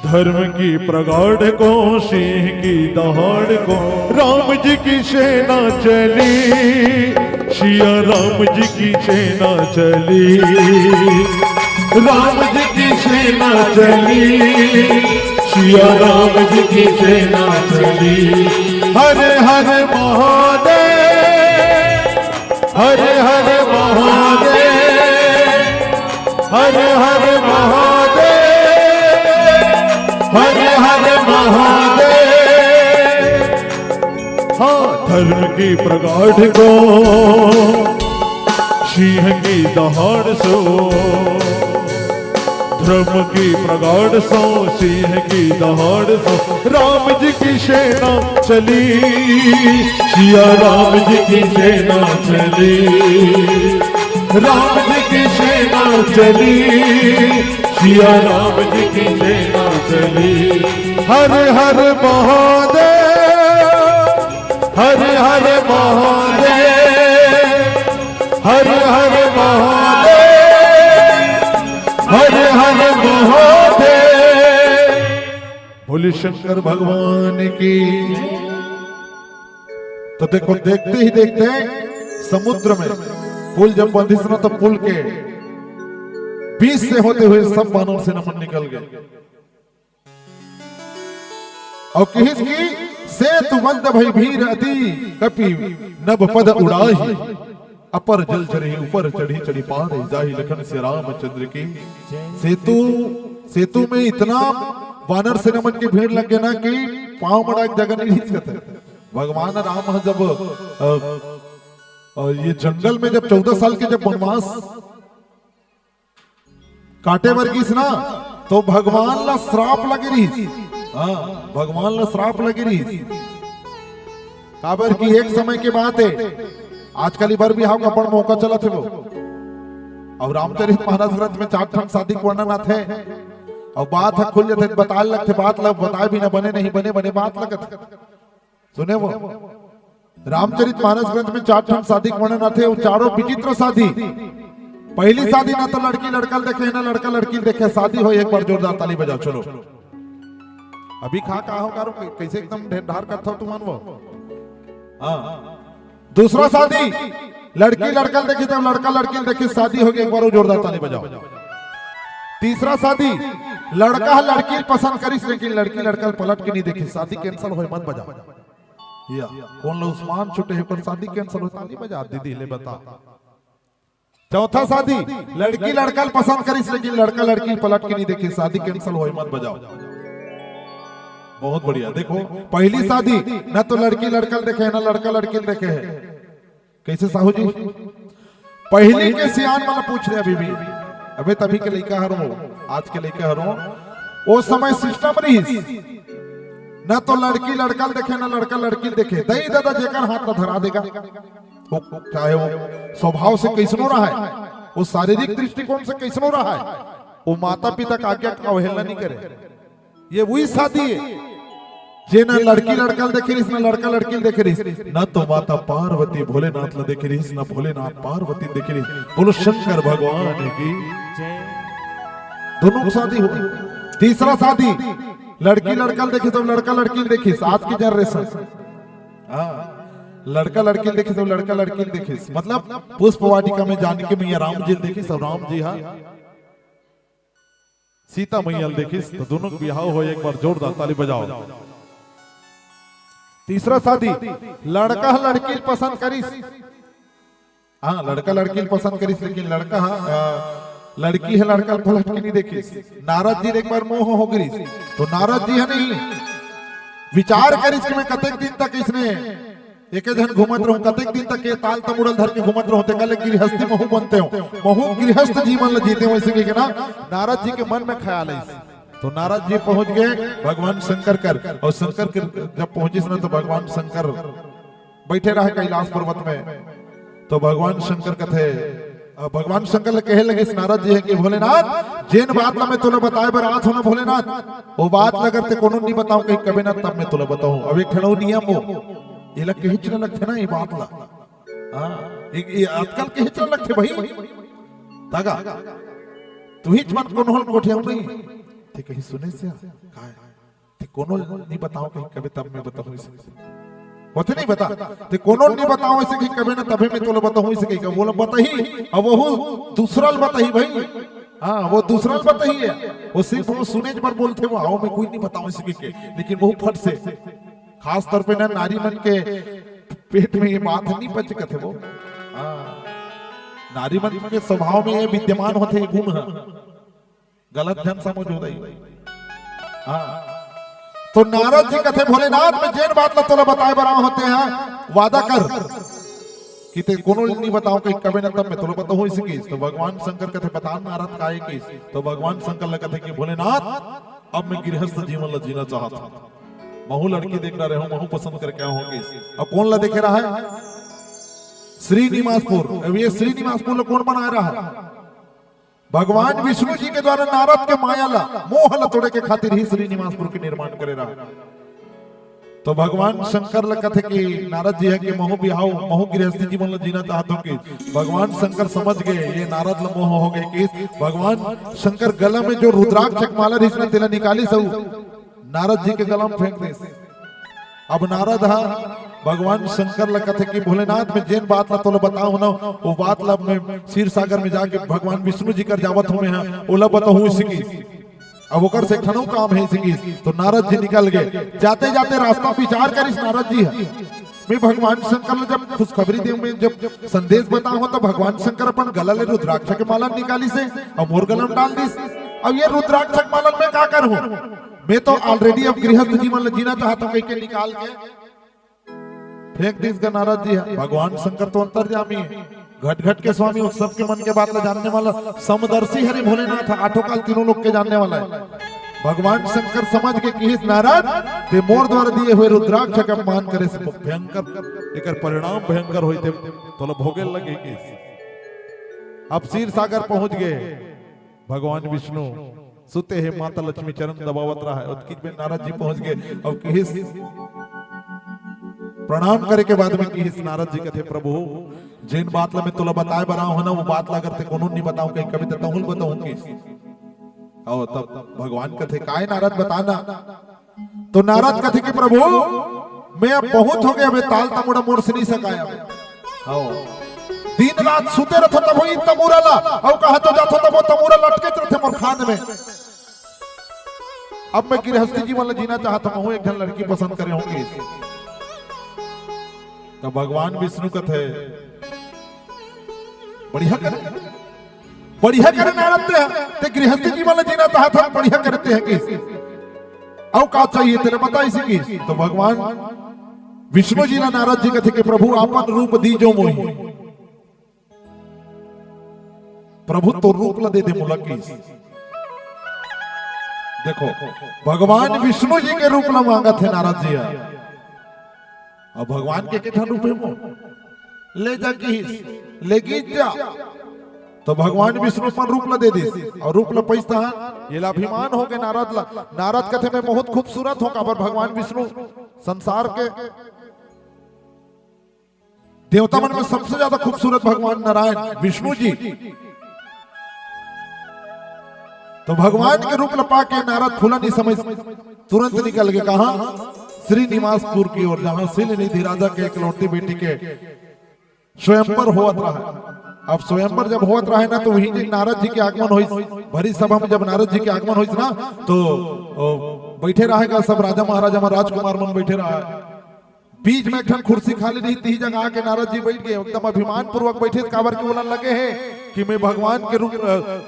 धर्म की प्रगाढ़ को सिंह की दहाड़ को, राम जी की सेना चली, सिया राम जी की सेना चली, राम जी की सेना चली, सिया राम जी की सेना चली। हरे हरे महादेव, हरे हरे महादेव, हरे हरे महादेव, हरे हरे महादेव। हाँ, धर्म की प्रगाढ़ को सिंह की दहाड़ सो, धर्म की प्रगाढ़ सो सिंह की दहाड़ सो, राम जी की सेना चली, सिया राम जी की सेना चली, राम जी की सेना चली, सिया राम जी की सेना चली। हरे हरे महादेव, हरे हरे महादेव, हरे हरे महादेव, हरे हरे महादेव। बोले शंकर भगवान की। तो देखो, देखते ही देखते समुद्र में पुल जब बंधिस ना, तो पुल के बीच से होते हुए सब बानर से नमन निकल गए और किस की सेतुबंध भई भीर अति कपि नभ पद उड़ाही, अपर जल चढ़ी ऊपर चढ़ी चढ़ी पार जाहि लखन से रामचंद्र की। सेतु में इतना वानर से नमन की भीड़ लग गया ना कि पांव मड़ा एक जगह नहीं हिचकते। भगवान राम जब ये जंगल में जब 14 साल के जब वनवास काटे वर्गीस ना, तो भगवान ला श्राप लगी रही। हाँ, भगवान ला श्राप लगी रही। काबर की एक समय की बात है, आजकल बार भी का बड़ मौका चला थे वो, और रामचरित मानस ग्रंथ में 4 ठन शादी के वर्णन आते और बात है खुल जाते, बताए लगते, बात लग बताए भी ना, बने नहीं बने बने बात लगत। सुने वो रामचरित मानस ग्रंथ में 4 ठन शादी के वर्णन आते, वो चारों विचित्र शादी। पहली शादी ना तो लड़की लड़का देखे, ना लड़का लड़की देखे, शादी हो। एक बार जोरदार ताली बजाओ। चलो अभी खा का हो करो, कैसे एकदम ढेर करता हो तुम वो। हाँ, दूसरा शादी लड़की लड़का देखे, तब लड़का लड़की देखे, शादी हो गई। एक बार वो जोरदार ताली बजाओ। तीसरा शादी लड़का लड़की पसंद करी, लेकिन लड़की लड़का पलट के नहीं देखी, शादी कैंसिल हो, मत बजाओ। या कौन लोग उस्मान छुटे हैं पर शादी कैंसिल हो, ताली बजा दीदी ले बता। चौथा शादी लड़की लड़का पसंद करी, लेकिन लड़का लड़की पलट के नहीं देखी, शादी कैंसिल हो, मत बजाओ। बहुत बढ़िया। देखो, पहली शादी ना तो लड़की लड़का देखे, ना लड़का लड़की देखे है। कैसे साहू जी? पहली के सियान वाला पूछ रहे अभी भी, अबे तभी के लड़का हरो, आज के लड़का हरो। वो समय सिस्टम रही, ना तो लड़की लड़का देखे, ना लड़का लड़की देखे। दही दादा जेकर हाथ में धरा देगा, चाहे वो स्वभाव से कैसनो रहा है, वो शारीरिक दृष्टिकोण से कैसनो रहा है, वो माता पिता का आज्ञा का अवहेलना नहीं करे। ये वही शादी है जे ना लड़की लड़का देखे रही, ना लड़का लड़की देखे रही, ना तो माता पार्वती भोलेनाथ ला देखे रही, ना भोलेनाथ पार्वती देखे रही। बोलो शंकर भगवान की। दोनों शादी होती। तीसरा शादी लड़की लड़का देखे तो लड़का लड़की देखी, आज की जनरेशन। लड़का लड़की देखी तो लड़का लड़की देखी, मतलब पुष्प वाटिका में जानकी मैया राम जी देखी, सब राम जी। हाँ, सीता मैया देखी, तो दोनों बिहाव हो। एक बार जोरदार ताली बजाओ। तीसरा शादी लड़का लड़की पसंद करी। हाँ, लड़का लड़की पसंद करी, लेकिन लड़का लड़की है लड़का पलट के नहीं देखी। नारद जी एक बार मोह हो गई, तो नारद जी है नहीं विचार करिस कि मैं कतेक दिन तक इसने एक जन घूमत रहूं, कतेक दिन तक ये ताल तमुड़ल धर के घूमत रहूं, कल गृहस्थी महू बनते हो, महू गृहस्थ जीवन जीते हो। ऐसे कि ना नारद जी के मन में ख्याल है। तो नारद जी पहुंच गए भगवान शंकर कर, और शंकर जब पहुंचे ना तो भगवान शंकर बैठे रहे कैलाश पर्वत में। तो भगवान शंकर कथे, भगवान शंकर कहे लगे नारद जी है कि भोलेनाथ जेन बात ला मैं तुला बताए बर आज होना भोलेनाथ, वो बात लगते कोनो नहीं बताऊं कहीं कभी ना, तब मैं तुला बताऊं। अब एक खड़ो नियम हो, ये लग के हिचने लगते ना ये बात ला हाँ ये आजकल के हिचने लगते भाई तागा तू हिच मन कोनोल कोठे हम नहीं ते कहीं सुने से काय ते कोनोल नहीं बताओ कहीं कभी तब मैं बताऊं इसे होते नहीं बता ते कोनोल नहीं बताओ इसे कहीं कभी ना तभी मैं तोले बताऊं इसे कहीं बोला बताही अब वो दूसरा बताही भाई हाँ वो दूसरा बताही है वो सिर्फ वो सुने पर बोलते वो आओ मैं कोई नहीं बताऊं इसे के लेकिन वो फट से खास तौर पे ना नारी मन के पेट में ये बात नहीं पच थे वो नारी मन के स्वभाव में ये विद्यमान होते गुण है गलत जन समझ हो रही हाँ तो नारद जी कथे भोलेनाथ में जैन बात ला तोला बताए बरा होते हैं वादा कर कि ते कोनो नहीं बताओ कहीं कभी न तब मैं तोला बताऊं इसी की तो भगवान शंकर कथे बता नारद का है की तो भगवान शंकर कथे कि भोलेनाथ अब मैं गृहस्थ जीवन ला जीना चाहता हूं महू लड़की देख रहा हूं महू पसंद करके आऊंगी अब कौन ला देखे रहा है श्रीनिवासपुर अब ये श्रीनिवासपुर ला कौन बना रहा है भगवान विष्णु जी के द्वारा नारद के माया ला मोह ला तोड़े के खातिर ही श्रीनिवासपुर के निर्माण करे रहा तो भगवान शंकर ला कथे कि नारद जी है कि महू बिहाओ महू गृहस्थी जीवन ला जीना चाहते हो कि भगवान शंकर समझ गए ये नारद ला मोह हो गए कि भगवान शंकर गला में जो रुद्राक्ष माला रिश्ना तेला निकाली सब नारद जी के गला में फेंक दे अब नारद हा भगवान शंकर ला कथे कि भोलेनाथ में जैन बात ला तो बताओ ना वो बात ला मैं क्षीर सागर में जाके भगवान विष्णु जी कर जावत हूं मैं ओला बताऊं इसी की अब ओकर से खनो काम है इसी की तो नारद जी निकल गए जाते जाते रास्ता विचार करिस नारद जी है मैं भगवान शंकर ने जब खुशखबरी दे में जब संदेश बताओ तो भगवान शंकर अपन गला ले रुद्राक्ष के माला निकाली से और मोर गला में डाल दिस अब ये रुद्राक्ष के माला में क्या करूं मैं तो ऑलरेडी अब गृहस्थ जीवन जीना चाहता हूं कहीं निकाल के फेंक दिस का नारद जी है भगवान शंकर तो अंतर्यामी है घट घट के स्वामी उस सबके मन के बात जानने वाला समदर्शी हरि भोलेनाथ आठों काल तीनों लोग के जानने वाला है भगवान शंकर समझ के कि नारद ते मोर द्वारा दिए हुए रुद्राक्ष का अपमान करे से भयंकर एकर परिणाम भयंकर होते तो भोगे लगे कि अब क्षीर सागर पहुंच गए भगवान विष्णु सुते हैं माता लक्ष्मी चरण दबावत रहा है उसकी में नारद जी पहुंच गए अब किस प्रणाम करे के बाद में किस नारद जी कहते प्रभु जिन बात ला मैं तुला बताए बना हूं ना वो बात ला करते कोनो नहीं बताऊं कहीं कभी तो तहुल बताऊं किस और तब भगवान कहते काय नारद बताना तो नारद कहते कि प्रभु मैं अब बहुत हो गया मैं ताल तमुड़ा मोड़ से नहीं सकाया आओ दिन रात सुते रहता तब वही तमुरा ला और कहा तो जाता तब वो तमुरा लटके रहते मोर खान में अब मैं गृहस्थी जीवन जीना चाहता हूं एक जन लड़की पसंद करे होंगे तो भगवान विष्णु कहते बढ़िया करे नारद ते गृहस्थी जीवन जीना चाहता बढ़िया करते हैं किस और का चाहिए तेरे बता इसी की तो भगवान विष्णु जी ने नारद जी कहते कि प्रभु आपन रूप दीजो मोहि प्रभु तो रूप ला दे दे मुलकी देखो भगवान विष्णु जी के रूप ला मांगा थे नारद जी अब भगवान के कितना रूप है वो ले जा लेगी जा तो भगवान विष्णु पर रूप ला दे दी और रूप ला पैसा ये अभिमान हो गए नारद ला नारद कहते मैं बहुत खूबसूरत होगा पर भगवान विष्णु संसार के देवता मन में सबसे ज्यादा खूबसूरत भगवान नारायण विष्णु जी तो भगवान के रूप लपा के नारद फूला नहीं समझ तुरंत निकल गए कहा श्रीनिवासपुर की ओर जहां सिलनिधि राजा के इकलौती बेटी के स्वयंवर होत रहा अब स्वयंवर जब होत रहा है ना तो वही नारद जी के आगमन हुई भरी सभा में जब नारद जी के आगमन हुई ना तो बैठे रहेगा सब राजा महाराजा राजकुमार मन बैठे रहा बीच में एक कुर्सी खाली नहीं थी जगह आके नारद जी बैठ गए एकदम अभिमान पूर्वक बैठे काबर के बोलने लगे हैं कि मैं भगवान के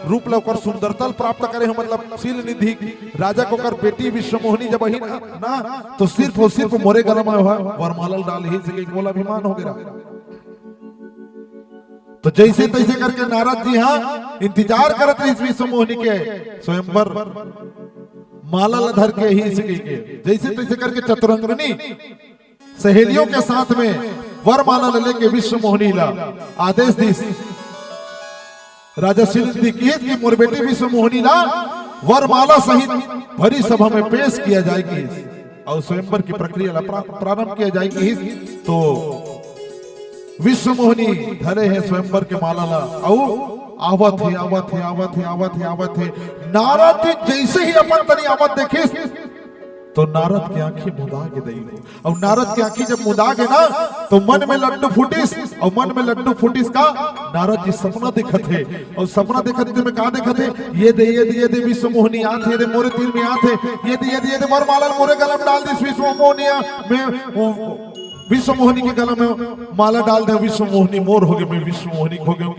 रूप लौकर सुंदरता प्राप्त करे हूं मतलब शील निधि राजा को कर बेटी विश्वमोहिनी जब ही ना तो सिर्फ और सिर्फ मोरे गला में वरमाला डाल ही से बोला अभिमान हो गया तो जैसे तैसे करके नारद जी हाँ इंतजार करते इस विश्वमोहिनी के स्वयंवर माला धर के ही जैसे तैसे करके चतुरंगनी सहेलियों के साथ में वरमाला लेके विश्वमोहिनी ला आदेश दी राजा सिलंदी की मोर बेटी विश्वमोहिनी ला वरमाला सहित भरी सभा में पेश किया जाएगी और स्वयंवर की प्रक्रिया प्रारंभ किया जाएगी। तो विश्व मोहिनी धरे है स्वयंवर के माला और आवत है। नारद जी जैसे ही अपन तनी आवत देखे तो नारद की आंखें मुदा के दई और नारद की आंखें जब मुदा के ना तो मन में लड्डू फूटिस और मन में लड्डू फूटिस का नारद जी सपना देखत है और सपना देखत में कहा देखत है ये दे विश्व मोहिनी आत है मोरे तीर में आत है ये दे वरमाला मोरे गला में डाल दिस विश्व मोहिनिया में विश्व मोहिनी के गला में माला डाल दे विश्व मोहिनी मोर हो गए मैं विश्व मोहिनी खो गए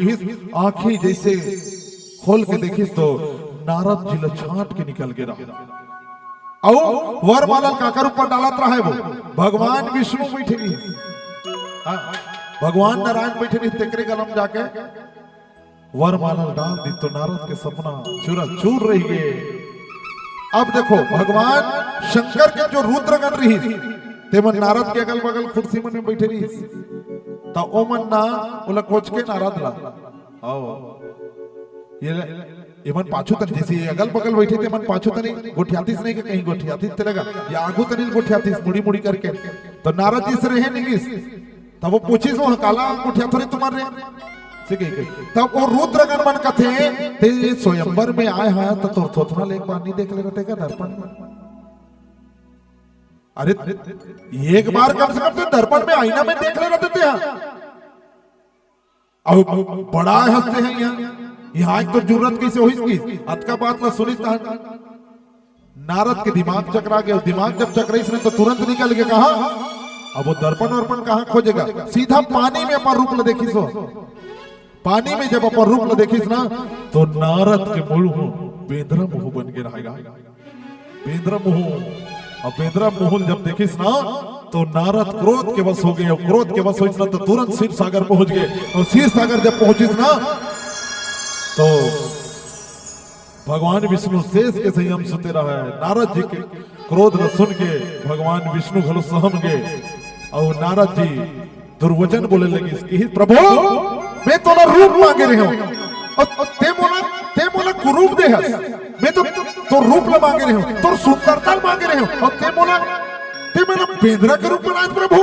आंखें जैसे खोल के देखिस तो नारद जी छाट के निकल के रहा और वरमाला काकर ऊपर डालत रहा है वो भगवान विष्णु बैठे नहीं भगवान नारायण बैठे नहीं तेकरे गलम जाके वरमाला डाल दी तो नारद के सपना चूर रही गए। अब देखो भगवान शंकर के जो रुद्रगण रही ते मन नारद के अगल बगल कुर्सी में बैठे रही तो ओ मन ना बोला कोच के नारद ला आओ ये मन पाछू तन जैसे अगल बगल बैठे थे मन पाछू तनी गोठियातीस नहीं कि कहीं गोठियातीस चलेगा या आगू तनी गोठियातीस मुड़ी करके तो नारद जी से रहे नहीं तब वो पूछी सो काला गोठिया थोड़ी तुम्हारे तब वो रुद्रगण मन कथे ते स्वयंवर में आए हैं तो थोथना लेक पानी देख ले रहते का दर्पण में अरे एक बार कम से कम तो दर्पण में आईना में देख ले रहते थे अब बड़ा हंसते हैं यहाँ एक तो जरूरत कैसे हुई इसकी अत का बात ला सुनी नारद के दिमाग चकरा गया दिमाग जब चकरा इसने तो तुरंत निकल के कहा अब वो दर्पण वर्पण कहाँ खोजेगा सीधा पानी में अपन रूप ला देखी सो पानी में जब अपन रूप ला देखीस ना तो नारद के मुंह बेंद्रा मुंह बन के रहेगा बेंद्रा मुंह और बेंद्रा मुंह जब देखीस ना तो नारद क्रोध के वश हो गए और क्रोध के वश हो ना तो तुरंत क्षीर सागर पहुंच गए और क्षीर सागर जब पहुंचिस ना तो भगवान विष्णु शेष के संयम सुते रहा है नारद जी के क्रोध न सुन के भगवान विष्णु घलो सहम गए और नारद जी दुर्वचन बोले लगे कि प्रभु मैं तो रूप मांगे रहे हूं और ते बोला कुरूप दे मैं तो रूप ला मांगे रहे हूं तो सुंदरता मांगे रहे हूं और ते बोला बेंद्रा के रूप में आज प्रभु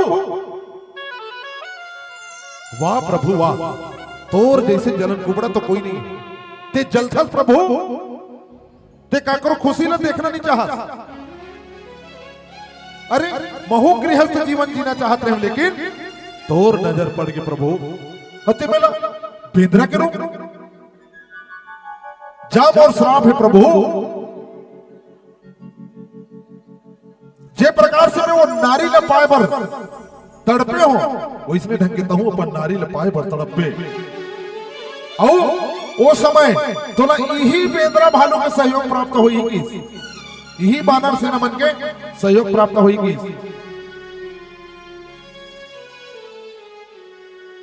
वाह प्रभु वाह तोर जैसे जलन कुबड़ा तो कोई नहीं ते जलथल प्रभु ते काकरो खुशी ना देखना नहीं चाहत अरे महु गृहस्थ जीवन जीना चाहते हैं लेकिन तोर नजर पड़ के प्रभु अते मेला बेंद्रा के रूप जाप और श्राप है प्रभु जे प्रकार से मैं वो नारी ल पाए बर तड़पे हो वो इसमें ढंग के तहु अपन नारी ल पाए बर तड़पे और वो समय तो ना यही बेंद्रा भालू के सहयोग प्राप्त होगी यही बानर सेना मन के सहयोग प्राप्त होगी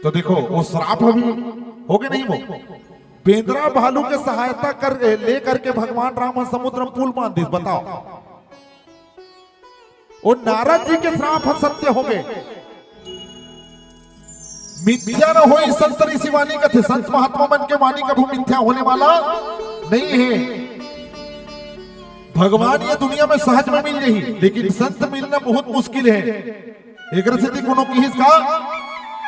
तो देखो वो श्राप अभी हो गए नहीं वो बेंद्रा भालू के सहायता कर लेकर के भगवान राम समुद्र में पुल बांध दी बताओ वो नारद जी के श्राप सत्य हो गए मिथ्या न हो संत ऋषि वाणी कथे संत महात्मा मन के वाणी कभी मिथ्या होने वाला नहीं है भगवान ये दुनिया में सहज में मिल रही लेकिन संत मिलना बहुत मुश्किल है एक रसिति कोनो की का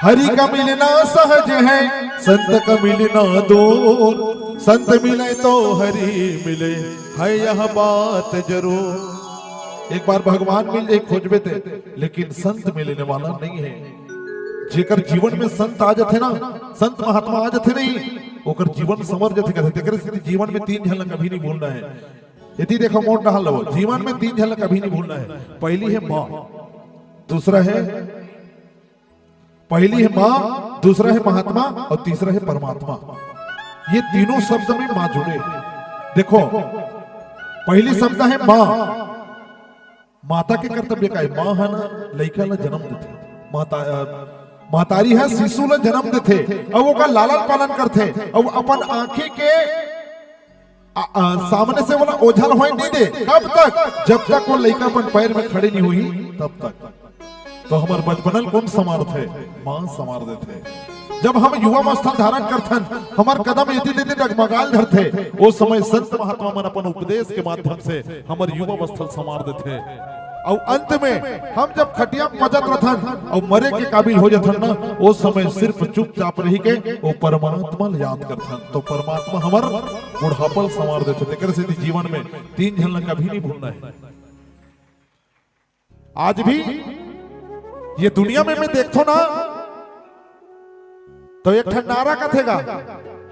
हरि का मिलना सहज है संत का मिलना दूर संत मिले तो हरि मिले है यह बात जरूर एक बार भगवान मिल जाए खोजबे थे लेकिन संत मिलने वाला नहीं है जेकर जीवन में संत आ जाते ना संत महात्मा आ जाते नहीं ओकर जीवन समर जाते कहते जीवन में 3 झलक कभी नहीं भूलना है यदि देखो मोट डाल लो जीवन में 3 झलक कभी नहीं भूलना है पहली है माँ दूसरा है दूसरा है महात्मा और तीसरा है परमात्मा ये तीनों शब्द में माँ जुड़े देखो पहली शब्द है माँ माता के कर्तव्य का है माँ है ना लड़का ला जन्म देते मातारी है शिशु ला जन्म देते और वो का लालन पालन करते और अपन आंखी के सामने से बोला ओझल हो नहीं दे कब तक जब तक वो लड़का अपन पैर में खड़े नहीं हुई तब तक तो हमारे बचपनल कौन समार थे मां समार देते जब हम युवा अवस्था धारण करथन हमार कदम यदि देते डगमगाल धरते वो समय संत महात्मा मन अपन उपदेश के माध्यम से हमारे युवा अवस्था समार देते और अंत में हम जब खटिया मजत रथन और मरे के काबिल हो जाथन ना, उस समय सिर्फ चुपचाप रही के वो परमात्मा याद करथन, तो परमात्मा हमार बुढ़ापल संवार देते। तेकर से जीवन में 3 झलना कभी नहीं भूलना है। आज भी ये दुनिया में मैं देखो ना, तो एक ठंडारा कथेगा,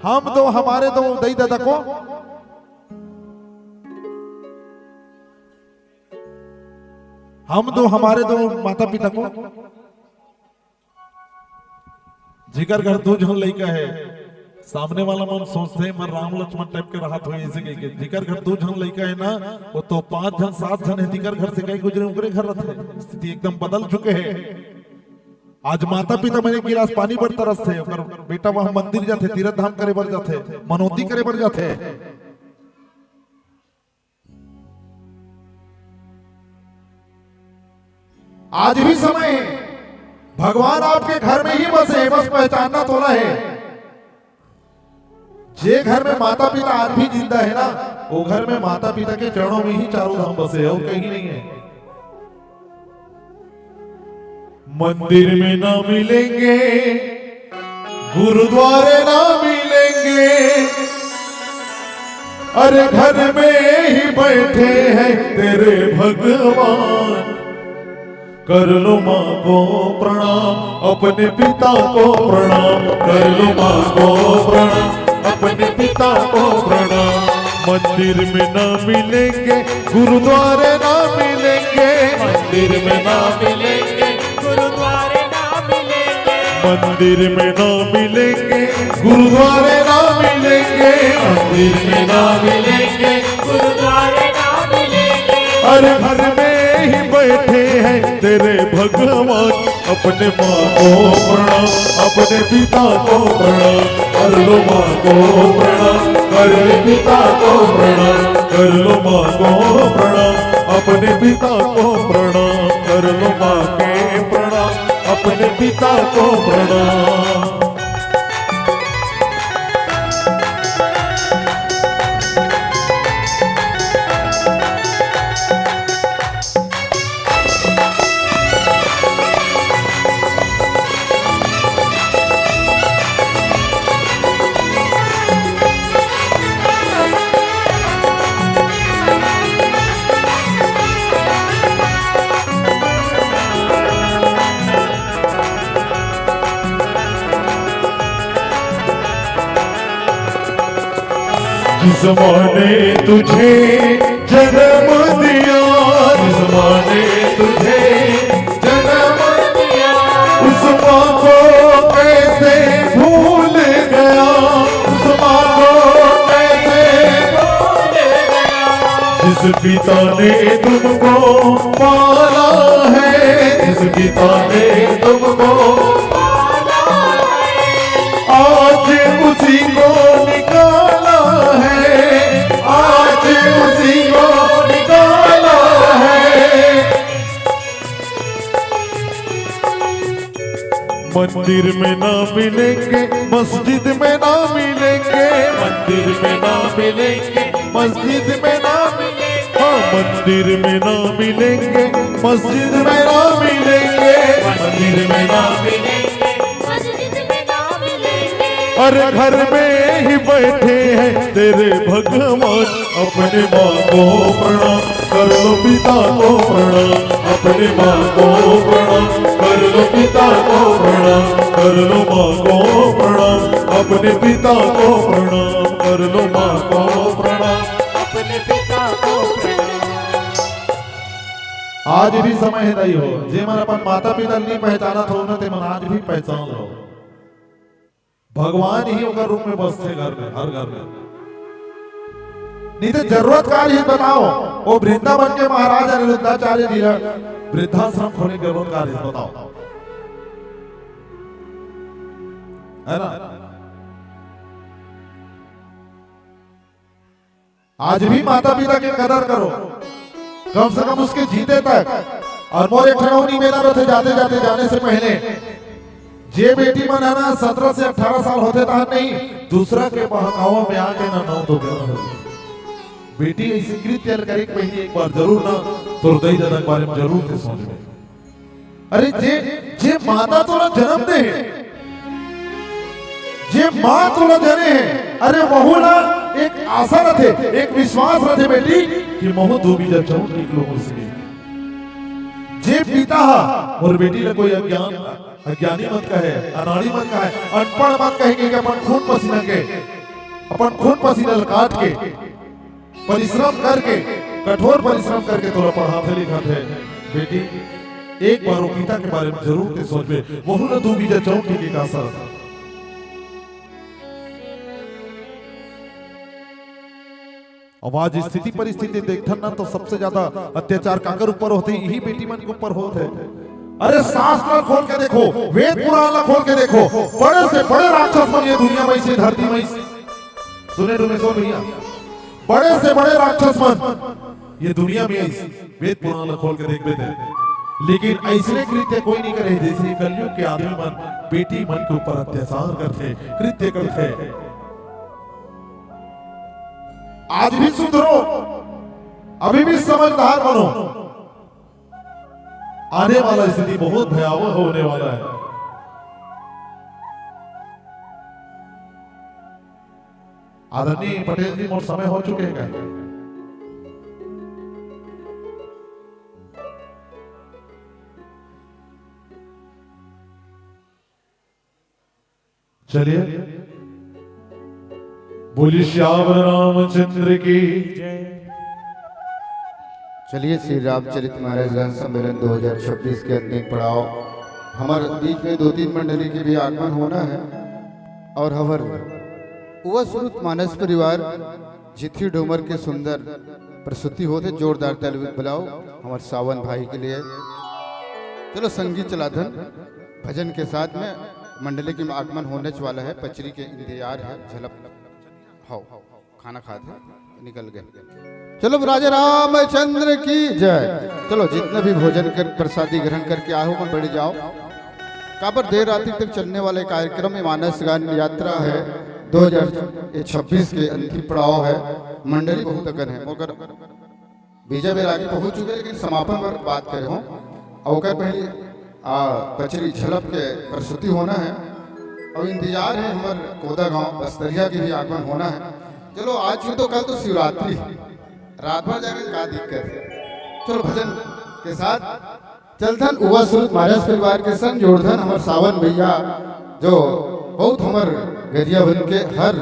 हम दो हमारे दो दई दादा को हम दो हमारे दो माता पिता को जिगर घर 2 झन लड़का है। सामने वाला मन सोचते हैं मर राम लक्ष्मण टाइप के राहत हुई ऐसे कह के, जिगर घर 2 झन लड़का है ना, वो तो 5 झन 7 झन है, जिगर घर से कहीं गुजरे उनके घर रहते। स्थिति एकदम बदल चुके हैं। आज माता पिता मेरे गिलास पानी बर तरसते, और बेटा वहां मंदिर जाते, तीर्थ धाम करे बर जाते, मनोती करे बर जाते। आज भी समय है, भगवान आपके घर में ही बसे, बस पहचानना थोड़ा है। जे घर में माता पिता आज भी जिंदा है ना, वो घर में माता पिता के चरणों में ही चारों धाम बसे है, और कहीं नहीं है। मंदिर में ना मिलेंगे, गुरुद्वारे ना मिलेंगे, अरे घर में ही बैठे हैं तेरे भगवान। कर लो माँ को प्रणाम, अपने पिता को प्रणाम, कर लो माँ को प्रणाम, अपने पिता को प्रणाम। मंदिर में ना मिलेंगे, गुरुद्वारे ना मिलेंगे, मंदिर में ना मिलेंगे, गुरुद्वारे ना मिलेंगे, मंदिर में ना मिलेंगे, गुरुद्वारे ना मिलेंगे, मंदिर में ना मिलेंगे, गुरुद्वारे ना मिलेंगे, अरे घर में ही बैठे हैं तेरे भगवान। अपने माँ को प्रणाम, अपने पिता को प्रणाम, कर लो माँ को प्रणाम, कर लो पिता को प्रणाम, कर लो माँ को प्रणाम, अपने पिता को प्रणाम, कर लो माँ के प्रणाम, अपने पिता को प्रणाम। जिस माँ ने तुझे जन्म दिया, जिस माँ ने तुझे जन्म दिया, उस माँ को कैसे भूल गया, उस माँ को कैसे भूल गया। जिस पिता ने तुमको पाला है, जिस पिता ने तुमको पाला है, आज उसी को निकाला है, आज उसी को निकाला है। मंदिर में ना मिलेंगे, मस्जिद में ना मिलेंगे, मंदिर में ना मिलेंगे, मस्जिद में ना मिलेंगे, हाँ मंदिर में ना मिलेंगे, मस्जिद में ना मिलेंगे, मंदिर में ना मिलेंगे, मस्जिद में ना मिलेंगे, अरे घर में ही बैठे हैं तेरे भगवान। अपने माँ को प्रणाम, कर लो पिता को प्रणाम, अपने माँ को प्रणाम, कर लो पिता को प्रणाम, कर लो माँ को प्रणाम, अपने पिता को प्रणाम, कर लो माँ को प्रणाम, अपने पिता को प्रणाम। आज भी समय है नहीं हो, जे मन अपन माता पिता नहीं पहचाना था उन्हें ते मन आज भी पहचान लो। भगवान ही होकर रूप में बसते घर में, हर घर में। नहीं तो जरूरत कार ही बताओ, वो वृंदावन के महाराज अनिरुद्धाचार्य जी वृद्धाश्रम खोलने की जरूरत कार ही बताओ, है ना। आज भी माता पिता की कदर करो, कम से कम उसके जीते तक। और मोरे ठनौनी मेला रहते जाते जाते जाने से पहले जे बेटी मन है ना 17 से 18 साल होते था नहीं, दूसरा के बहकावा में आके ना 9 तो बेटी ऐसी कृत्य करे पहले एक बार जरूर ना तो हृदय जनक बारे में जरूर थे सोच में। अरे जे माता तोला जन्म दे, जे मां तोला जने है, अरे वहु ना एक आशा रथे, एक विश्वास रथे बेटी कि महु दो बीजा चौट निकलो मुझसे। जे पिता और बेटी ने कोई अज्ञानी मत कहे, अनाड़ी मत कहे, अनपढ़ मत कहे कि अपन खून पसीना के, अपन खून पसीना काट के, परिश्रम करके, कठोर परिश्रम करके तोरा पढ़ाते लिखाते है बेटी। एक बार वो पिता के बारे में जरूर ते सोच में, वहु न दो बीजा चौट की का असर था। अब आज स्थिति परिस्थिति देखथन ना तो सबसे ज्यादा अत्याचार काकर ऊपर होते, यही बेटी मन के ऊपर होते। अरे शास्त्र खोल के देखो, वेद पुराण खोल के देखो, बड़े से बड़े राक्षस मन ये दुनिया में से, धरती में से, सुने रुमेशो भैया, बड़े से बड़े राक्षस मन ये दुनिया में वेद पुराण खोल के देख लेते, लेकिन ऐसे कृत्य कोई नहीं करे जैसे कलयुग के आदमी मन बेटी मन के ऊपर अत्याचार करते, कृत्य करते। आज भी सुधरो, अभी भी समझदार बनो, आने वाला स्थिति बहुत भयावह होने वाला है। आदरणीय पटेल जी, मोर समय हो चुके हैं। चलिए, बोलिए श्याम रामचंद्र की जय। चलिए, श्री रामचरित मानस गान सम्मेलन 2026 के अंतिम पड़ाव, हमारे बीच में 2-3 मंडली के भी आगमन होना है। और हवर वह श्रुत मानस परिवार जिथी डोमर के सुंदर प्रस्तुति होते, जोरदार ताली बुलाओ हमारे सावन भाई के लिए। चलो, संगीत चलाधन भजन के साथ में मंडली के आगमन होने वाला है। पचरी के इंतजार है, झलक हो खाना खाते निकल गए। चलो, राजा रामचंद्र की जय। चलो, जितना भी भोजन कर प्रसादी ग्रहण करके आए हो मन बढ़ जाओ। काबर देर रात्रि तक चलने वाले कार्यक्रम में मानस गान यात्रा है 2026 के अंतिम पड़ाव है। मंडली बहुत अगन है, मगर बीजा बेर आगे पहुंच चुके, लेकिन समापन पर बात करे हो अवकर पहले पचरी झलक के प्रस्तुति होना है। और इंतजार है हमारे कोदा गांव बस्तरिया की भी आगमन होना है। चलो, आज तो कल तो शिवरात्रि, रात भर जाकर क्या दिक्कत है। चलो, भजन के साथ चलधन उवा सूत महाराज परिवार के संग जोड़धन हमारे सावन भैया, जो बहुत हमारे गरिया बन के हर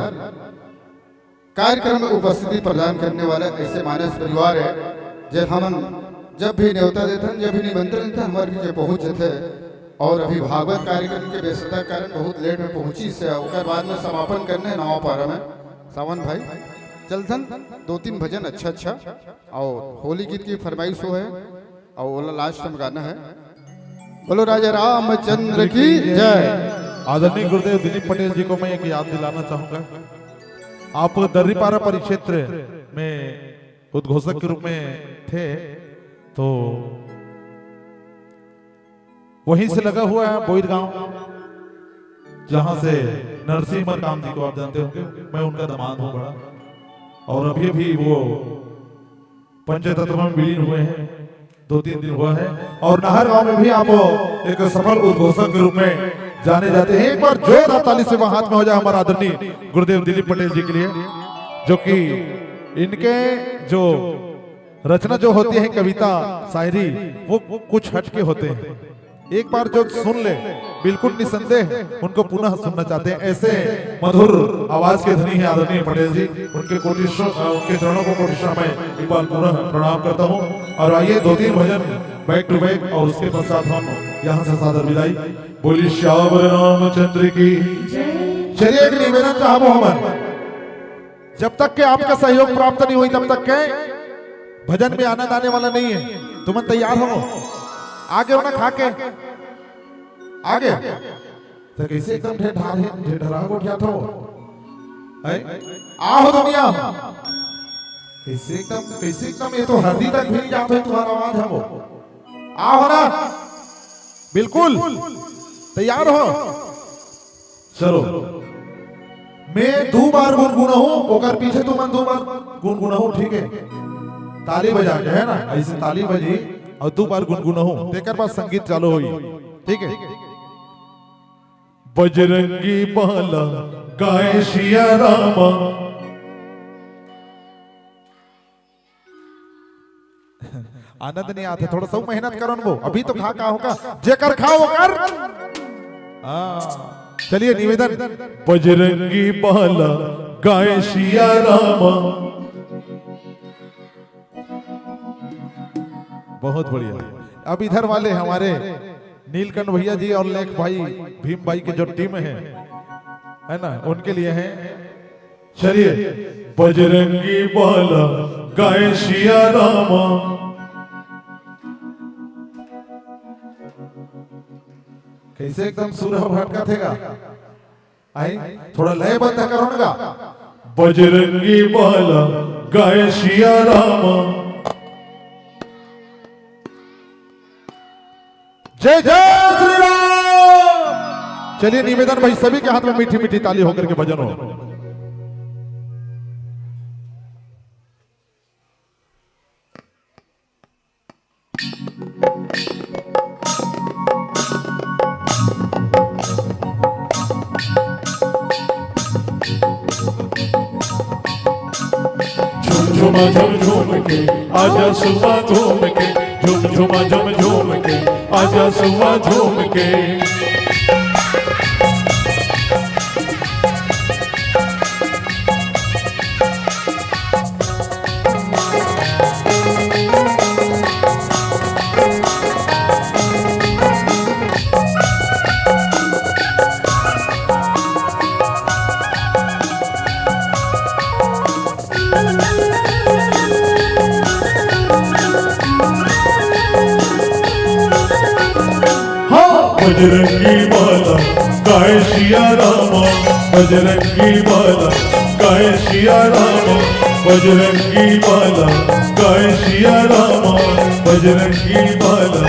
कार्यक्रम में उपस्थिति प्रदान करने वाले ऐसे मानस परिवार है। जब हम जब भी न्योता देते, जब भी निमंत्रण देते, हमारे बीच पहुंच जाते। और अभी भागवत कार्यक्रम के व्यस्तता कारण बहुत लेट में पहुंची से, उसके बाद में समापन करने नवा पारा में सावन भाई चलधन 2-3 भजन अच्छा और होली गीत की फरमाइश हो है और वो लास्ट में गाना है। बोलो राजा रामचंद्र की जय। आदरणीय गुरुदेव दिलीप पटेल जी को मैं एक याद दिलाना चाहूंगा। आप दर्रीपारा परिक्षेत्र में उद्घोषक के रूप में थे, तो वहीं से लगा हुआ है बोईर गांव, जहां से नरसिंह काम जी को आप जानते होंगे, मैं उनका दामाद हूं बड़ा। और अभी भी वो पंचायत तत्व में विलीन हुए हैं, 2-3 दिन हुआ है। और नाहर गांव में भी आप एक सफल उद्घोषक के रूप में जाने जाते हैं। एक बार जोरदार ताली से वहां हाथ में हो जाए हमारा आदरणीय गुरुदेव दिलीप पटेल जी के लिए, जो कि इनके जो रचना जो होती है, कविता शायरी, वो कुछ हटके होते हैं। एक बार जो सुन ले बिल्कुल निसंदेह उनको पुनः सुनना चाहते हैं। ऐसे मधुर आवाज के धनी है आदरणीय पटेल जी, उनके चरणों को कोटिशा मैं एक बार पुनः प्रणाम करता हूं। और आइए 2-3 भजन बैक टू बैक, और उसके पश्चात हम यहाँ से सादर विदाई। बोली श्याम रामचंद्र की। चलिए, एक निवेदन चाहबो हमन, जब तक के आपका सहयोग प्राप्त नहीं हुई तब तक के भजन में आनंद आने वाला नहीं है। तुम तैयार हो? आगे होना खा के आगे तो कैसे एकदम ढेढरा को क्या था आओ दुनिया, कैसे एकदम ये तो हरदी तक भी नहीं जाता है तुम्हारा आवाज है वो। आओ ना, बिल्कुल तैयार हो? चलो, मैं 2 बार गुनगुना हूं, ओकर पीछे तुम 2 बार गुनगुना हूं, ठीक है? ताली बजा के है ना, ऐसे ताली बजी और दो बार गुनगुना हो, तेकर बाद संगीत चालू हुई, ठीक है। बजरंगी बाला गाए सिया रामा, आनंद नहीं आते, थोड़ा सा मेहनत करो वो, अभी तो खा का होगा, जेकर खाओ कर। चलिए निवेदन, बजरंगी बाला गाए सिया रामा। बहुत बढ़िया। अब इधर वाले हमारे नीलकंठ भैया जी और लेख भाई, भीम भाई की जो टीम है ना, उनके लिए है। चलिए, बजरंगी बाला गाए सिया रामा। कैसे एकदम सुर भटका थेगा, आई थोड़ा लय बंद करो ना। बजरंगी बाला गाए सिया रामा, जय जय श्री राम। चलिए निवेदन भाई, सभी के हाथ में मीठी मीठी ताली होकर के भजन हो। झुमा झुम झूम के आजा सुबह घूम के, झुम झुमा झुम झूम के आजा सुबह झूम के। बजरंगी बाला गाए सिया रामा, बजरंगी बाला गाए सिया रामा, बजरंगी बाला गाए सिया रामा, बजरंगी बाला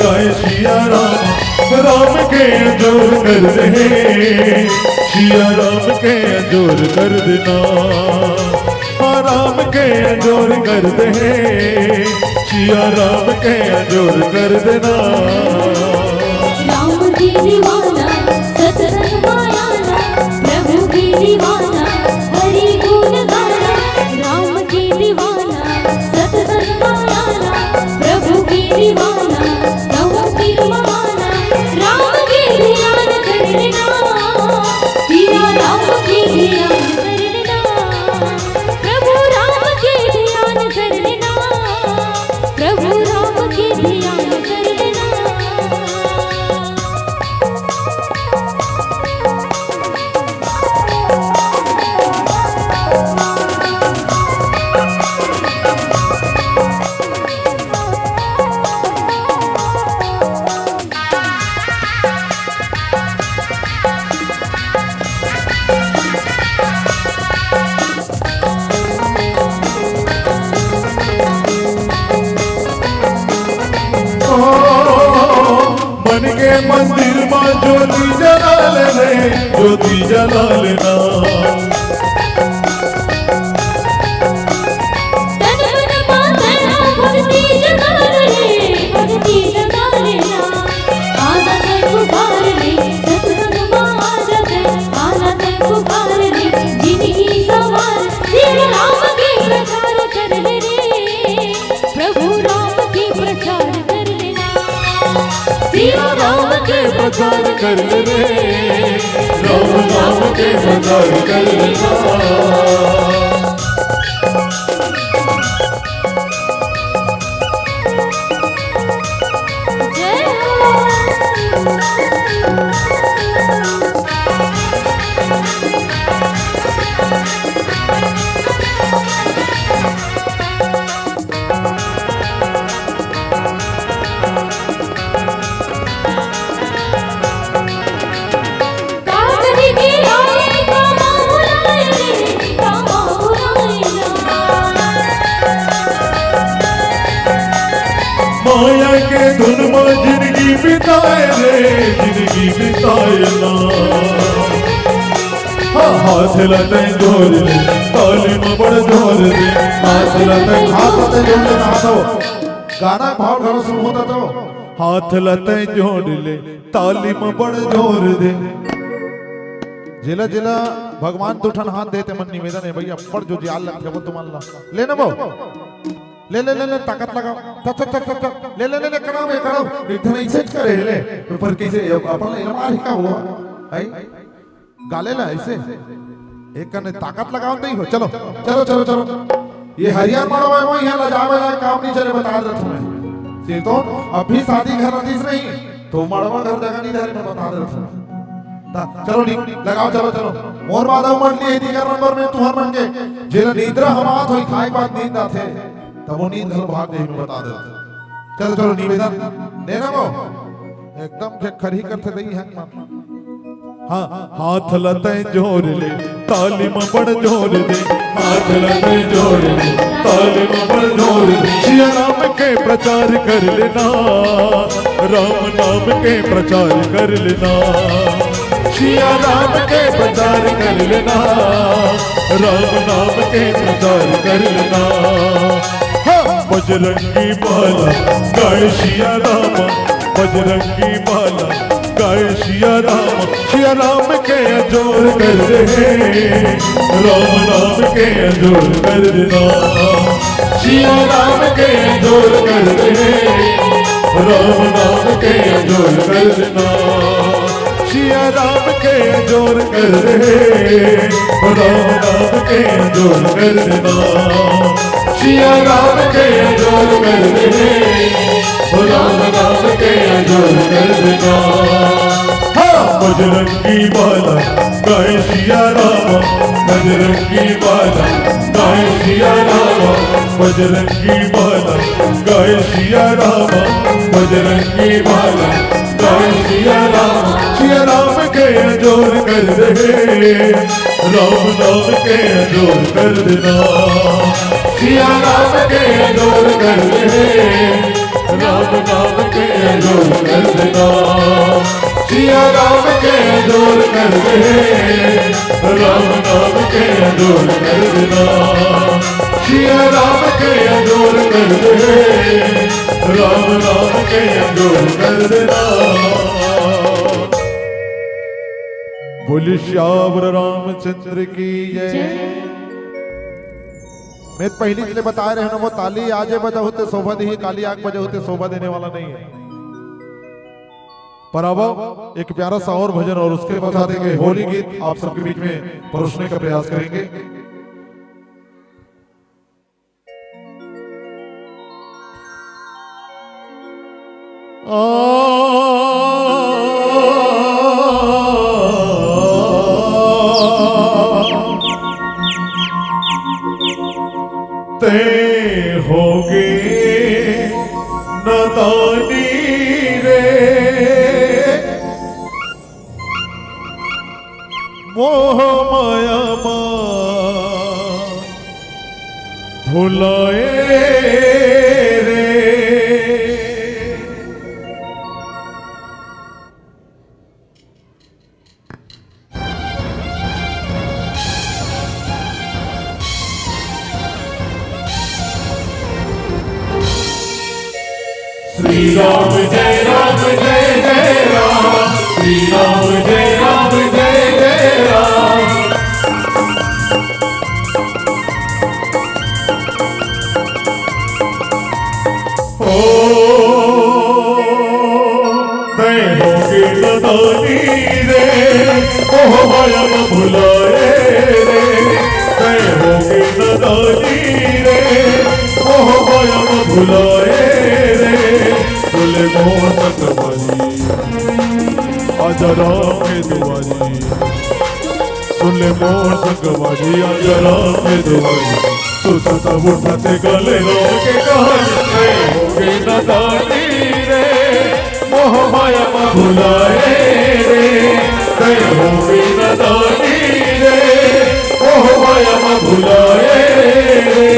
गाए सिया रामा। राम के जोर कर रहे, सिया राम के जोर कर देना, राम के जोर कर दे, सिया राम के जोर कर देना। राम की दीवाना सतसंग मायाना, प्रभु की दीवाना हरि गुण गाना। राम की दीवाना सतसंग मायाना, प्रभु की दीवाना नवों की माना। राम के ध्यान कर लेना, सिया राम के ध्यान कर लेना, प्रभु राम के ध्यान कर लेना, प्रभु राम के ध्यान कर लेना। मन के मंदिर में ज्योति जला लेने, ज्योति जला लेना। तन मन मातना भक्ति जगा ले, भक्ति जगा लेना। आना तन पुकार ले, सत्संग में आजा कर, आना तन पुकार ले, जिंदगी सवार। श्री राम के प्रचार कर ले रे, प्रभु राम के प्रचार कर लेना। श्री राम के प्रचार कर ले, राम नाम के प्रचार कर लेना। जय कागज की आए कामा बुलाए रे, कामा बुलाए ना। माया के धुन में जिंदगी बिताए रे, जिंदगी बिताए ना। हाथ लते जोर ले ताली में बड़ जोर दे हाथ लते जोड़ ले हाथ हो गाना भाव घर शुरू होता तो हाथ लते जोड़ ले ताली में बड़ जोर दे जिला जिला भगवान तुठन हाथ देते मन निवेदन है भैया पढ़ जो जाल लग वो तुम अल्लाह ले ना वो ले ताकत लगाओ तक तक तक तक ले कराओ ये कराओ इतना ऐसे करे ले पर कैसे अपन इलमार का हुआ है गाले ला ऐसे एक करने ताकत लगाओ नहीं हो चलो चलो चलो चलो ये हरियाणा मारो है वो यहाँ लजावे काम नहीं चले बता रहा तुम्हें ये तो अभी शादी घर नतीस नहीं तो मड़वा घर जगह नहीं धरे मैं बता रहा था चलो लगाओ चलो चलो मोर माधव मंडली दिगर नंबर में तुहर मन के जेला नींद्रा हमात होई खाए बात नींद आथे तब वो नींद घर भाग गई मैं बता देता चलो चलो निवेदन देना वो एकदम के खरी करते दई है हाँ हाथ लते जोर ले ताली में बड़ जोर दे हाथ लते जोर ले ताली में बड़ जोर दे श्री राम के प्रचार कर लेना राम नाम के प्रचार कर लेना श्री राम के प्रचार कर लेना राम नाम के प्रचार कर लेना बजरंगी माला गाय सिया राम बजरंगी माला गाय सिया राम के जोर कर दे राम नाम के जोर कर देना सिया राम के जोर कर दे राम नाम के जोर कर देना सिया राम के जोर कर दे राम नाम के जोर कर देना सिया राम के जोर कर दे राम नाम के जोर कर देना बजरंगी माला गाय सिया राम बजरंगी माला गाय सिया राम बजरंगी माला गाय सिया राम बजरंगी माला गाय सिया राम के जोर कर दे राम नाम के जोर कर देना सिया राम के जोर कर दे राम नाम के जोर कर देना सिया राम के जोर कर दे राम नाम के जोर कर देना सिया राम के जोर कर दे राम नाम के जोर कर देना बोले श्यावर रामचंद्र की जय मैं पहली के लिए बता रहे हैं ना वो ताली आजे बजा होते शोभा दी काली आग बजा होते शोभा देने वाला नहीं है पर अब एक प्यारा सा और भजन और उसके बता देंगे होली गीत आप सबके बीच में परोसने का प्रयास करेंगे ते होगे नदानी रे मोह माया भुलाए रे श्री राम जय राम जय जय राम श्री राम जय जय राम ओ तय होगी नदानी रे ओह माया भुलाए रे तय होगी नदानी रे ओह माया भुलाए बोले मोहन तुम्हारी आजरा के दुआरी सुन मोर संगवारी आजरा के दुआरी तू सब उठते गले के कहानी होगी नदानी रे मोह माया भुलाए रे तय होगी नदानी रे मोह माया भुलाए रे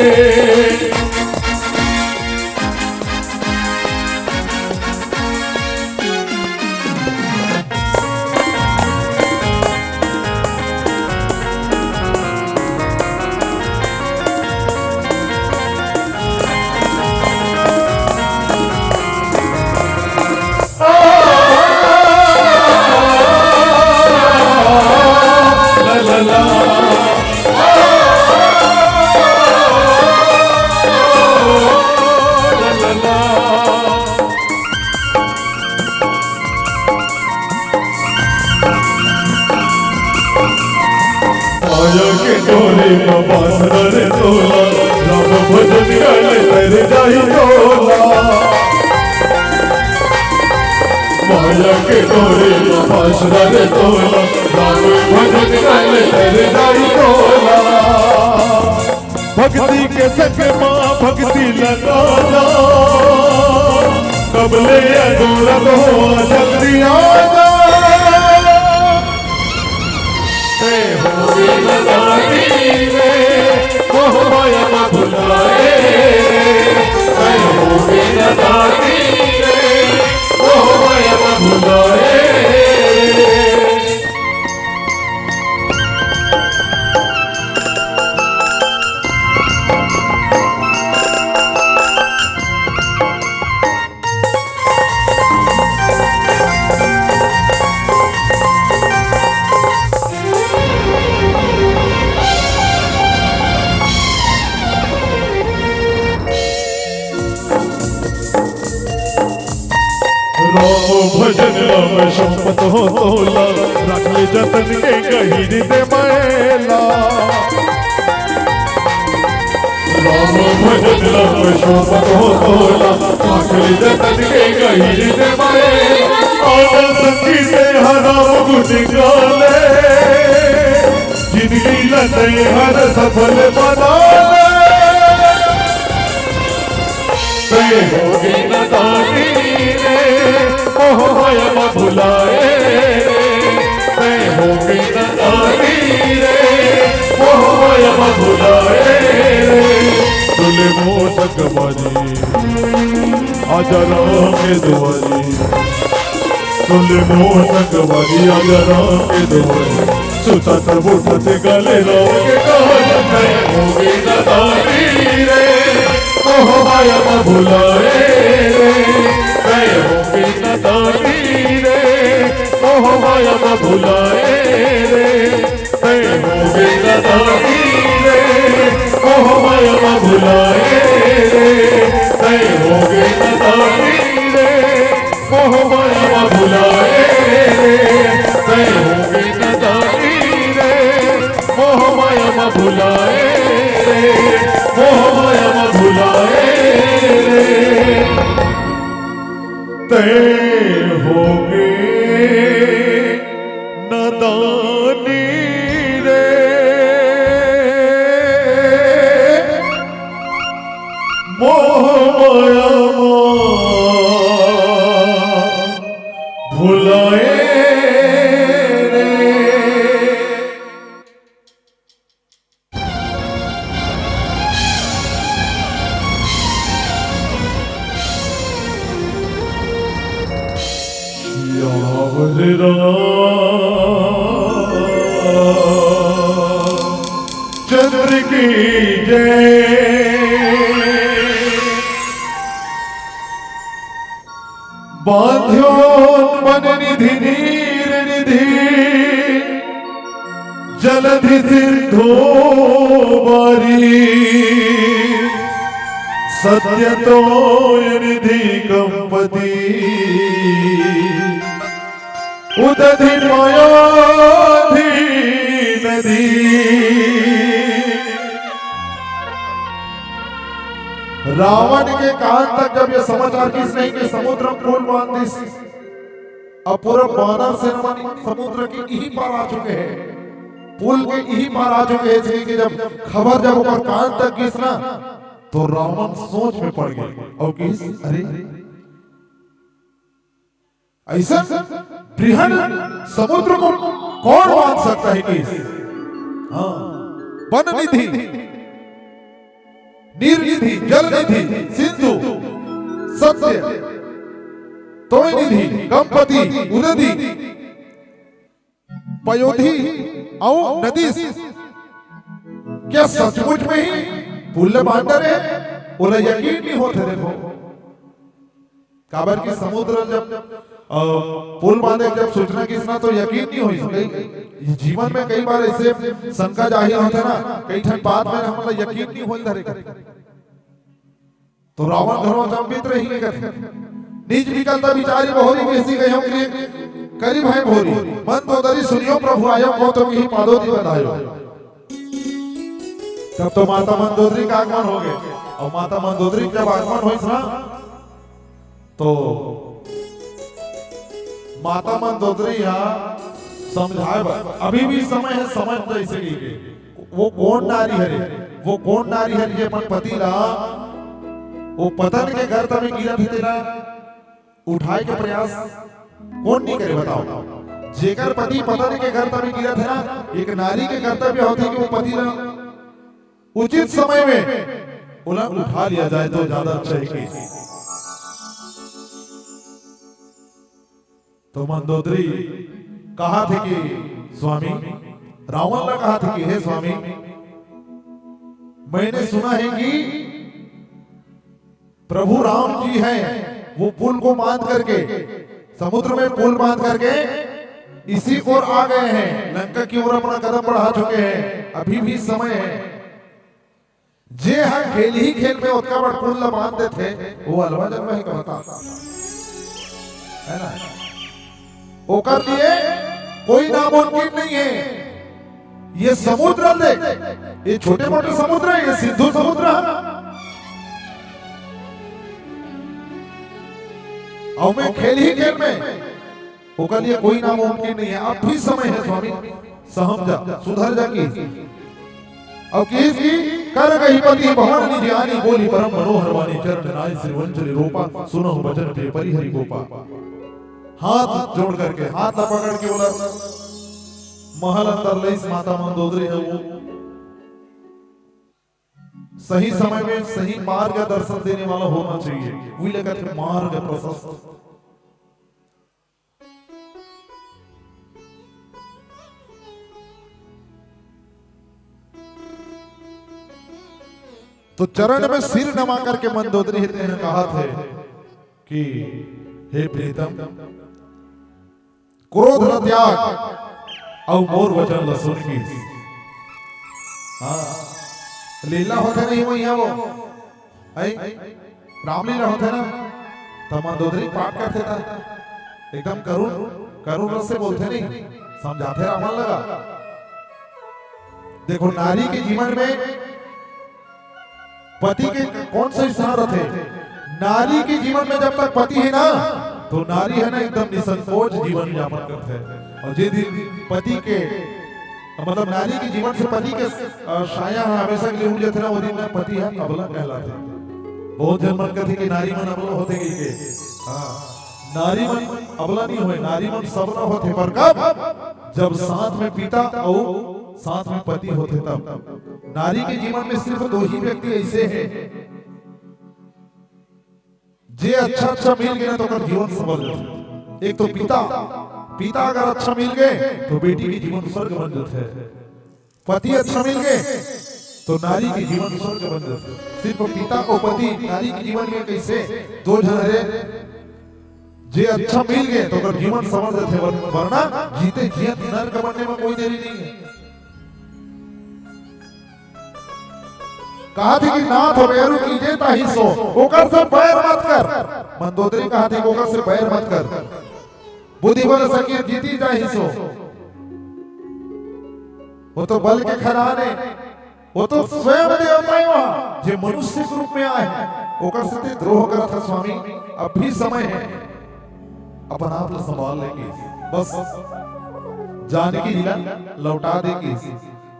रर तोला राम भजन कर तर जाई तोला भक्ति के संग माँ भक्ति लगा जा कबले अधूरा तो जल्दी आ जा होगी लगानी रे मोह माया न भुलाए होगी लगानी रे मोह माया न भुलाए भजन राम संपत हो तोला रख ले जतन के गहीर दे मैला राम भजन राम संपत हो तोला रख ले जतन के गहीर दे मैला आना संगी से हराम गुण गाले जिंदगी लते हर सफल बना ले होगी न दानी मोह माया न भुलाए मैं होगी न दानी रे मोह माया न भुलाए तुले मोटक बाजी आजा राम के दुआरी तुले मोटक बाजी आजा राम के दुआरी सुता तब उठते गले राम के कान मैं होगी न दानी रे मोह माया न भुलाए मैं होगी न दानी रे मोह माया न भुलाए रे मैं होगी न दानी रे मोह माया न भुलाए रे मैं होगी न दानी रे मोह माया न भुलाए रे मैं होगी न दानी रे मोह माया न भुलाए रे मोह माया न भुलाए रे ते होगे नदानी रे मोह माया भुलाए रे यावर चंद्र की जय बांध्यो मन निधि नीर निधि जलधि सिंधु बारी सत्य तो निधि कंपति उदधि मायाधि नदी रावण के कान तक जब ये समाचार किस नहीं कि समुद्र पुल बांधिस अब पूरा मानव सेनानी समुद्र के यही पार आ चुके हैं पुल के यही पार आ चुके हैं इसलिए कि जब खबर जब ऊपर कान तक किस ना तो रावण सोच में पड़ गए और किस अरे ऐसा बृहद समुद्र को कौन बांध सकता है किस हाँ वन निधि नीर निधि जल निधि सिंधु सत्य तोय निधि कंपति उदधि पयोधि और नदी क्या सचमुच में ही पुल बांध रहे उन्हें यकीन नहीं होते देखो काबर की समुद्र जब पुल बांधे जब सूचना किसना तो यकीन नहीं हुई जीवन में कई बार ऐसे शंका जाहिर होते ना कई ठन बात में हम यकीन नहीं होल धरे तो रावण घरों जंबित रही निज निकलता बिचारी बहोरी बेसी गयो करीब है भोरी मन तो दरी सुनियो प्रभु आयो को तो ही पादोदी बनायो तब तो माता मंदोदरी का आगमन हो गए और माता मंदोदरी जब आगमन हुई ना तो माता मंदोदरी यहाँ समझाए बा अभी भी समय है, समझ जैसे लीजिए वो कौन नारी हरे, वो कौन नारी हरे जे अपन पति ला वो पतन के घर तक में गिरा तेरा उठाए के प्रयास कौन नहीं करे बताओ। जेकर पति पतन के घर तक में गिरा था ना, एक नारी के कर्तव्य होती कि वो पति ला उचित समय में उठा लिया जाए तो ज्यादा अच्छा है। तो मंदोदरी कहा थे कि स्वामी, रावण ने कहा था कि हे स्वामी, मैंने सुना है कि प्रभु राम जी हैं, वो पुल को बांध करके समुद्र में पुल बांध करके इसी ओर आ गए हैं, लंका की ओर अपना कदम बढ़ा चुके हैं, अभी भी समय है। जे हाँ खेल ही खेल में उत्का बड़ पुल बांधते थे वो अलवा जन्म है कहता है ना, वो कर लिए कोई नामुमकिन नहीं है। ये समुद्र देख, ये छोटे मोटे समुद्र है, ये सिंधु समुद्र है और मैं खेल ही खेल में वो कर लिए कोई नामुमकिन नहीं है। अब भी समय है स्वामी, सहम जा, सुधर जा की अब की कर गई पति भवन निज आनी, बोली परम मनोहर वाणी, चरण नाय श्रीवंचली रूपा, सुनो वचन पे परिहरि गोपा। हाथ जोड़ करके हाथ पकड़ के बोला, महल अंदर लईस माता मंदोदरी है, वो सही समय में सही मार्ग दर्शन देने वाला होना चाहिए, वही लगा थे मार्ग प्रशस्त। तो चरण में सिर नमा करके मंदोदरी ने कहा थे कि हे प्रीतम, क्रोध न त्याग और मोर वचन ल सुन की। हाँ लीला होते नहीं वही है वो, रामलीला होते ना, तो मंदोदरी पाठ करते था, एकदम करुण करुण रस से बोलते नहीं, समझाते रावण लगा। देखो नारी के जीवन में पति के कौन से स्थान रहते, नारी के जीवन में जब तक पति है ना तो नारी है ना एकदम निसंकोच जीवन यापन करते हैं, और जिस दिन पति के मतलब नारी के जीवन से पति के छाया हमेशा के लिए उड़ जाते ना, वो दिन पति है अबला कहलाते। बहुत जन मन कहते कि नारी मन अबला होते गई के, हाँ नारी मन अबला नहीं हुए, नारी मन सबला होते, पर कब जब साथ में पिता और साथ में पति होते तब। नारी के जीवन में सिर्फ दो ही व्यक्ति ऐसे हैं जे अच्छा अच्छा मिल गए तो कर जीवन सफल जाता। एक तो पिता, पिता अगर अच्छा मिल गए तो बेटी के जीवन स्वर्ग बन जाता है, पति अच्छा मिल गए तो नारी के जीवन स्वर्ग बन जाता है। सिर्फ पिता और पति नारी के जीवन में कैसे दो जन जे अच्छा मिल गए तो कर जीवन सफल जाते, वरना जीते जियत नरक बनने में कोई देरी नहीं है। कहा थी कि नाथ बैरु कीजे ताहि सो, ओकर से बैर मत कर। मंदोदरी कहा थी ओकर से बैर मत कर, बुद्धि बल सके जीती जाहि सो। वो तो बल के खरान है, वो तो स्वयं देवता है वहां जो मनुष्य के रूप में आए हैं, ओकर से द्रोह करा था स्वामी। अब भी समय है, अपन आप संभाल लेंगे, बस जानकी जिला लौटा देगी।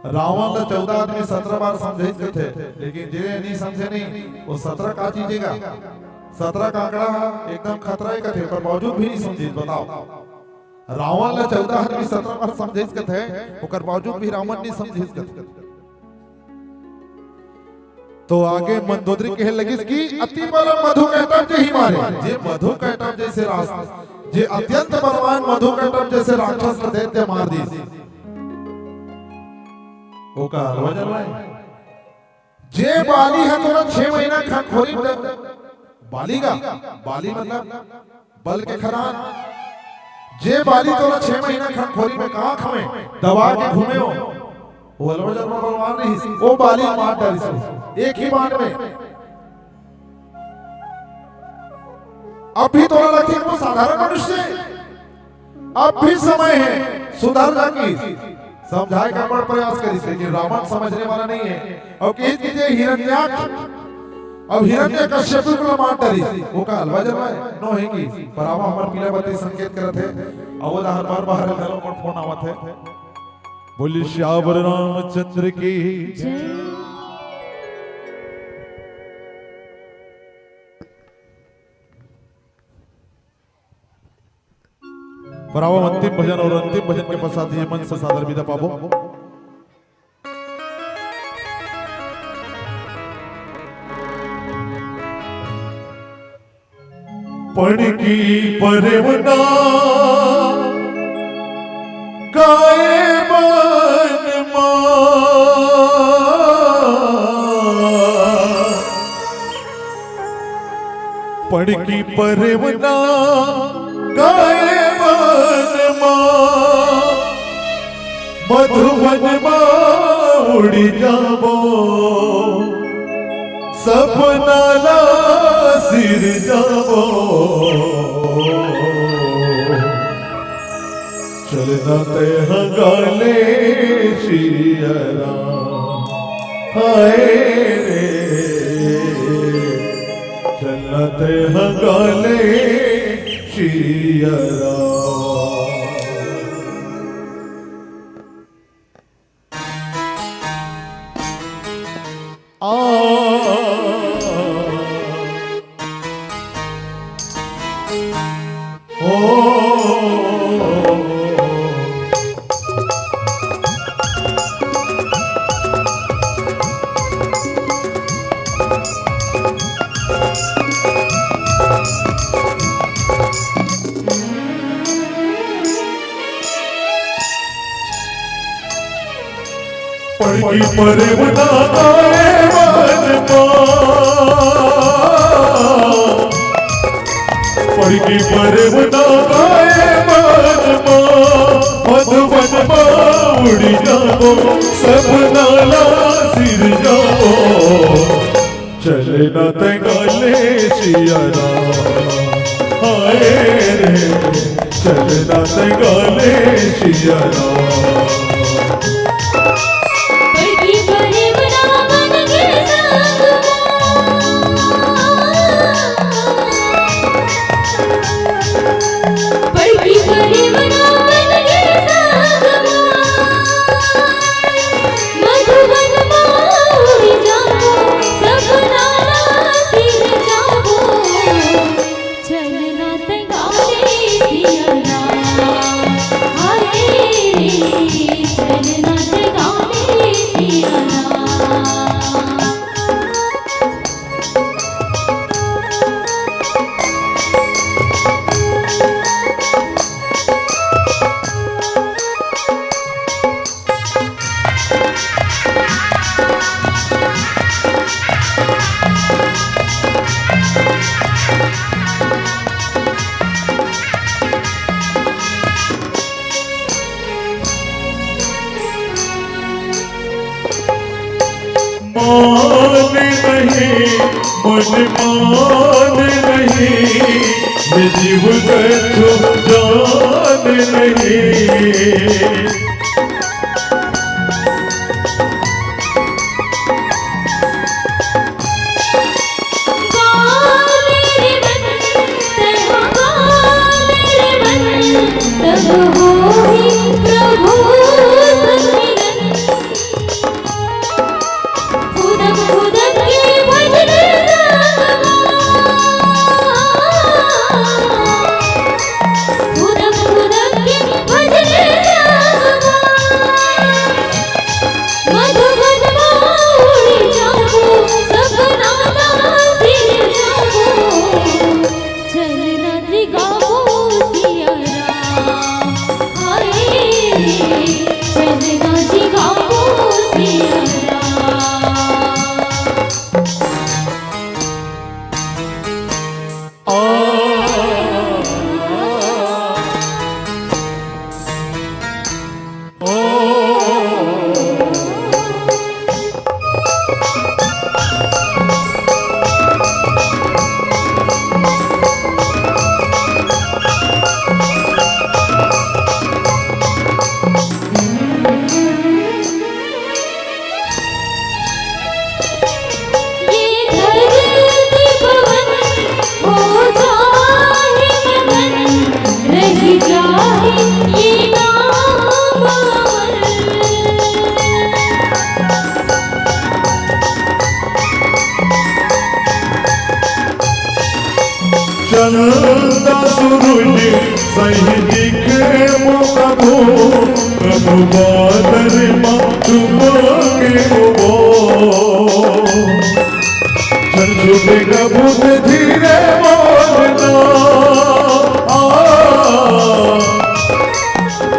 रावण ने 14 आदमी 17 बार समझे थे, लेकिन जे नहीं समझे नहीं वो 17 का चीजेगा, 17 का आंकड़ा एकदम खतरा ही थे, पर बावजूद भी नहीं समझे। बताओ रावण ने 14 आदमी 17 बार समझे थे, ओकर बावजूद भी रावण नहीं समझे थे। तो आगे मंदोदरी कहे लगी कि अति बल मधु कैटभ जे ही मारे, जे मधु कैटभ जैसे रास्ता, जे अत्यंत बलवान मधु कैटभ जैसे राक्षस दैत्य मार दी। वो का वजन है जे बाली है तो 6 महीना खंखोरी बाली का, बाली मतलब बल के खरान, जे बाली तो 6 महीना खंखोरी में काख में दबा के घूमे हो, वो अलवजन में बलवान नहीं, वो बाली मार डाली से एक ही बार में। अब भी तो लगती है वो साधारण मनुष्य, अब भी समय है सुधर जाएगी, समझाए का बड़ा प्रयास करी, लेकिन रावण समझने वाला नहीं है। और कह कीजिए हिरण्याक्ष अब हिरण्य कश्यप को मार डरी वो का हलवा जलवा नो हेगी पर आवा हमर पीला बत्ती संकेत करत है अवध हर बार बाहर घरों पर फोन आवत है बोली श्यावर रामचंद्र की जय पर आवा अंतिम भजन और अंतिम भजन के पश्चात ये मन से सादर विदा पाबो पढ़ की परवना गाए मन पढ़ की परवना गाए मन मधुबन उड़ी जाबो सपना ला सिर जाबो चलना ते हंगाले शियरा हाय रे चलना ते हंगाले शियरा पढ़ी परवना गाए मन पढ़ी परवना गाए मन मधुबन उड़ी जाओ सपना ला सिर जाओ चलना तंगाले शियरा हाय रे चलना तंगाले शियरा पढ़ी परवना मन के संग पढ़ी परवना मन के संग मधुबन उड़ी जाओ सपना ला सिर जाओ चलना तंगाले शियरा हाय रे चलना तंगाले शियरा मान नहीं मन मान नहीं ये जीव कछु जान नहीं तब होई प्रभु सम्मिलन खुदम खुदम के भजन चलता सूरज सही दिखे प्रभु प्रभु बादल मांगे वो छुपे कबूत धीरे बोलना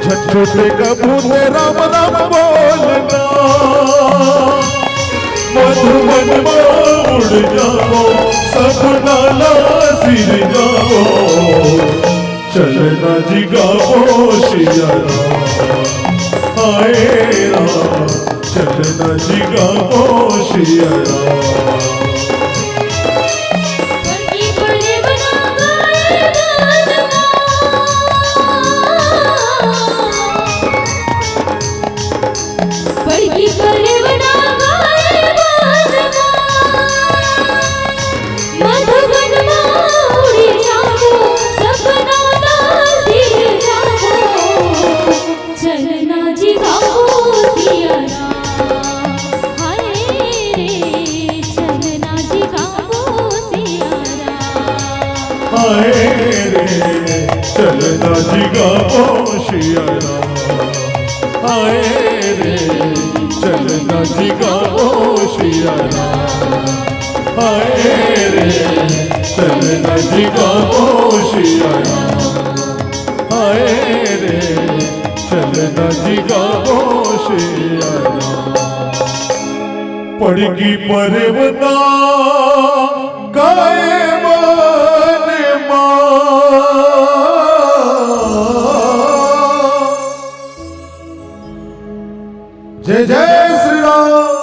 छोटे कबूत राम राम बोलना मधुबन में उड़ जाओ सपना ला सिर जाओ चलना जी गाओ शिया राम आए राम चलना जी गाओ शिया राम बड़ी बड़े बना गाए गाना बड़ी बड़े बना गाए गाना मधुबन में उड़ जाओ सपना नाज़िर जाओ चलना जी गाओ सिया राम हाय रे चलना जी गाओ सिया राम आए रे चलना जी गाओ शिया राम आए रे चलना जी गाओ शिया राम आए रे चलना जी गाओ शिया राम आए रे चलना जी गाओ शिया राम पड़गी परवना गाए मन मां जय जय श्री राम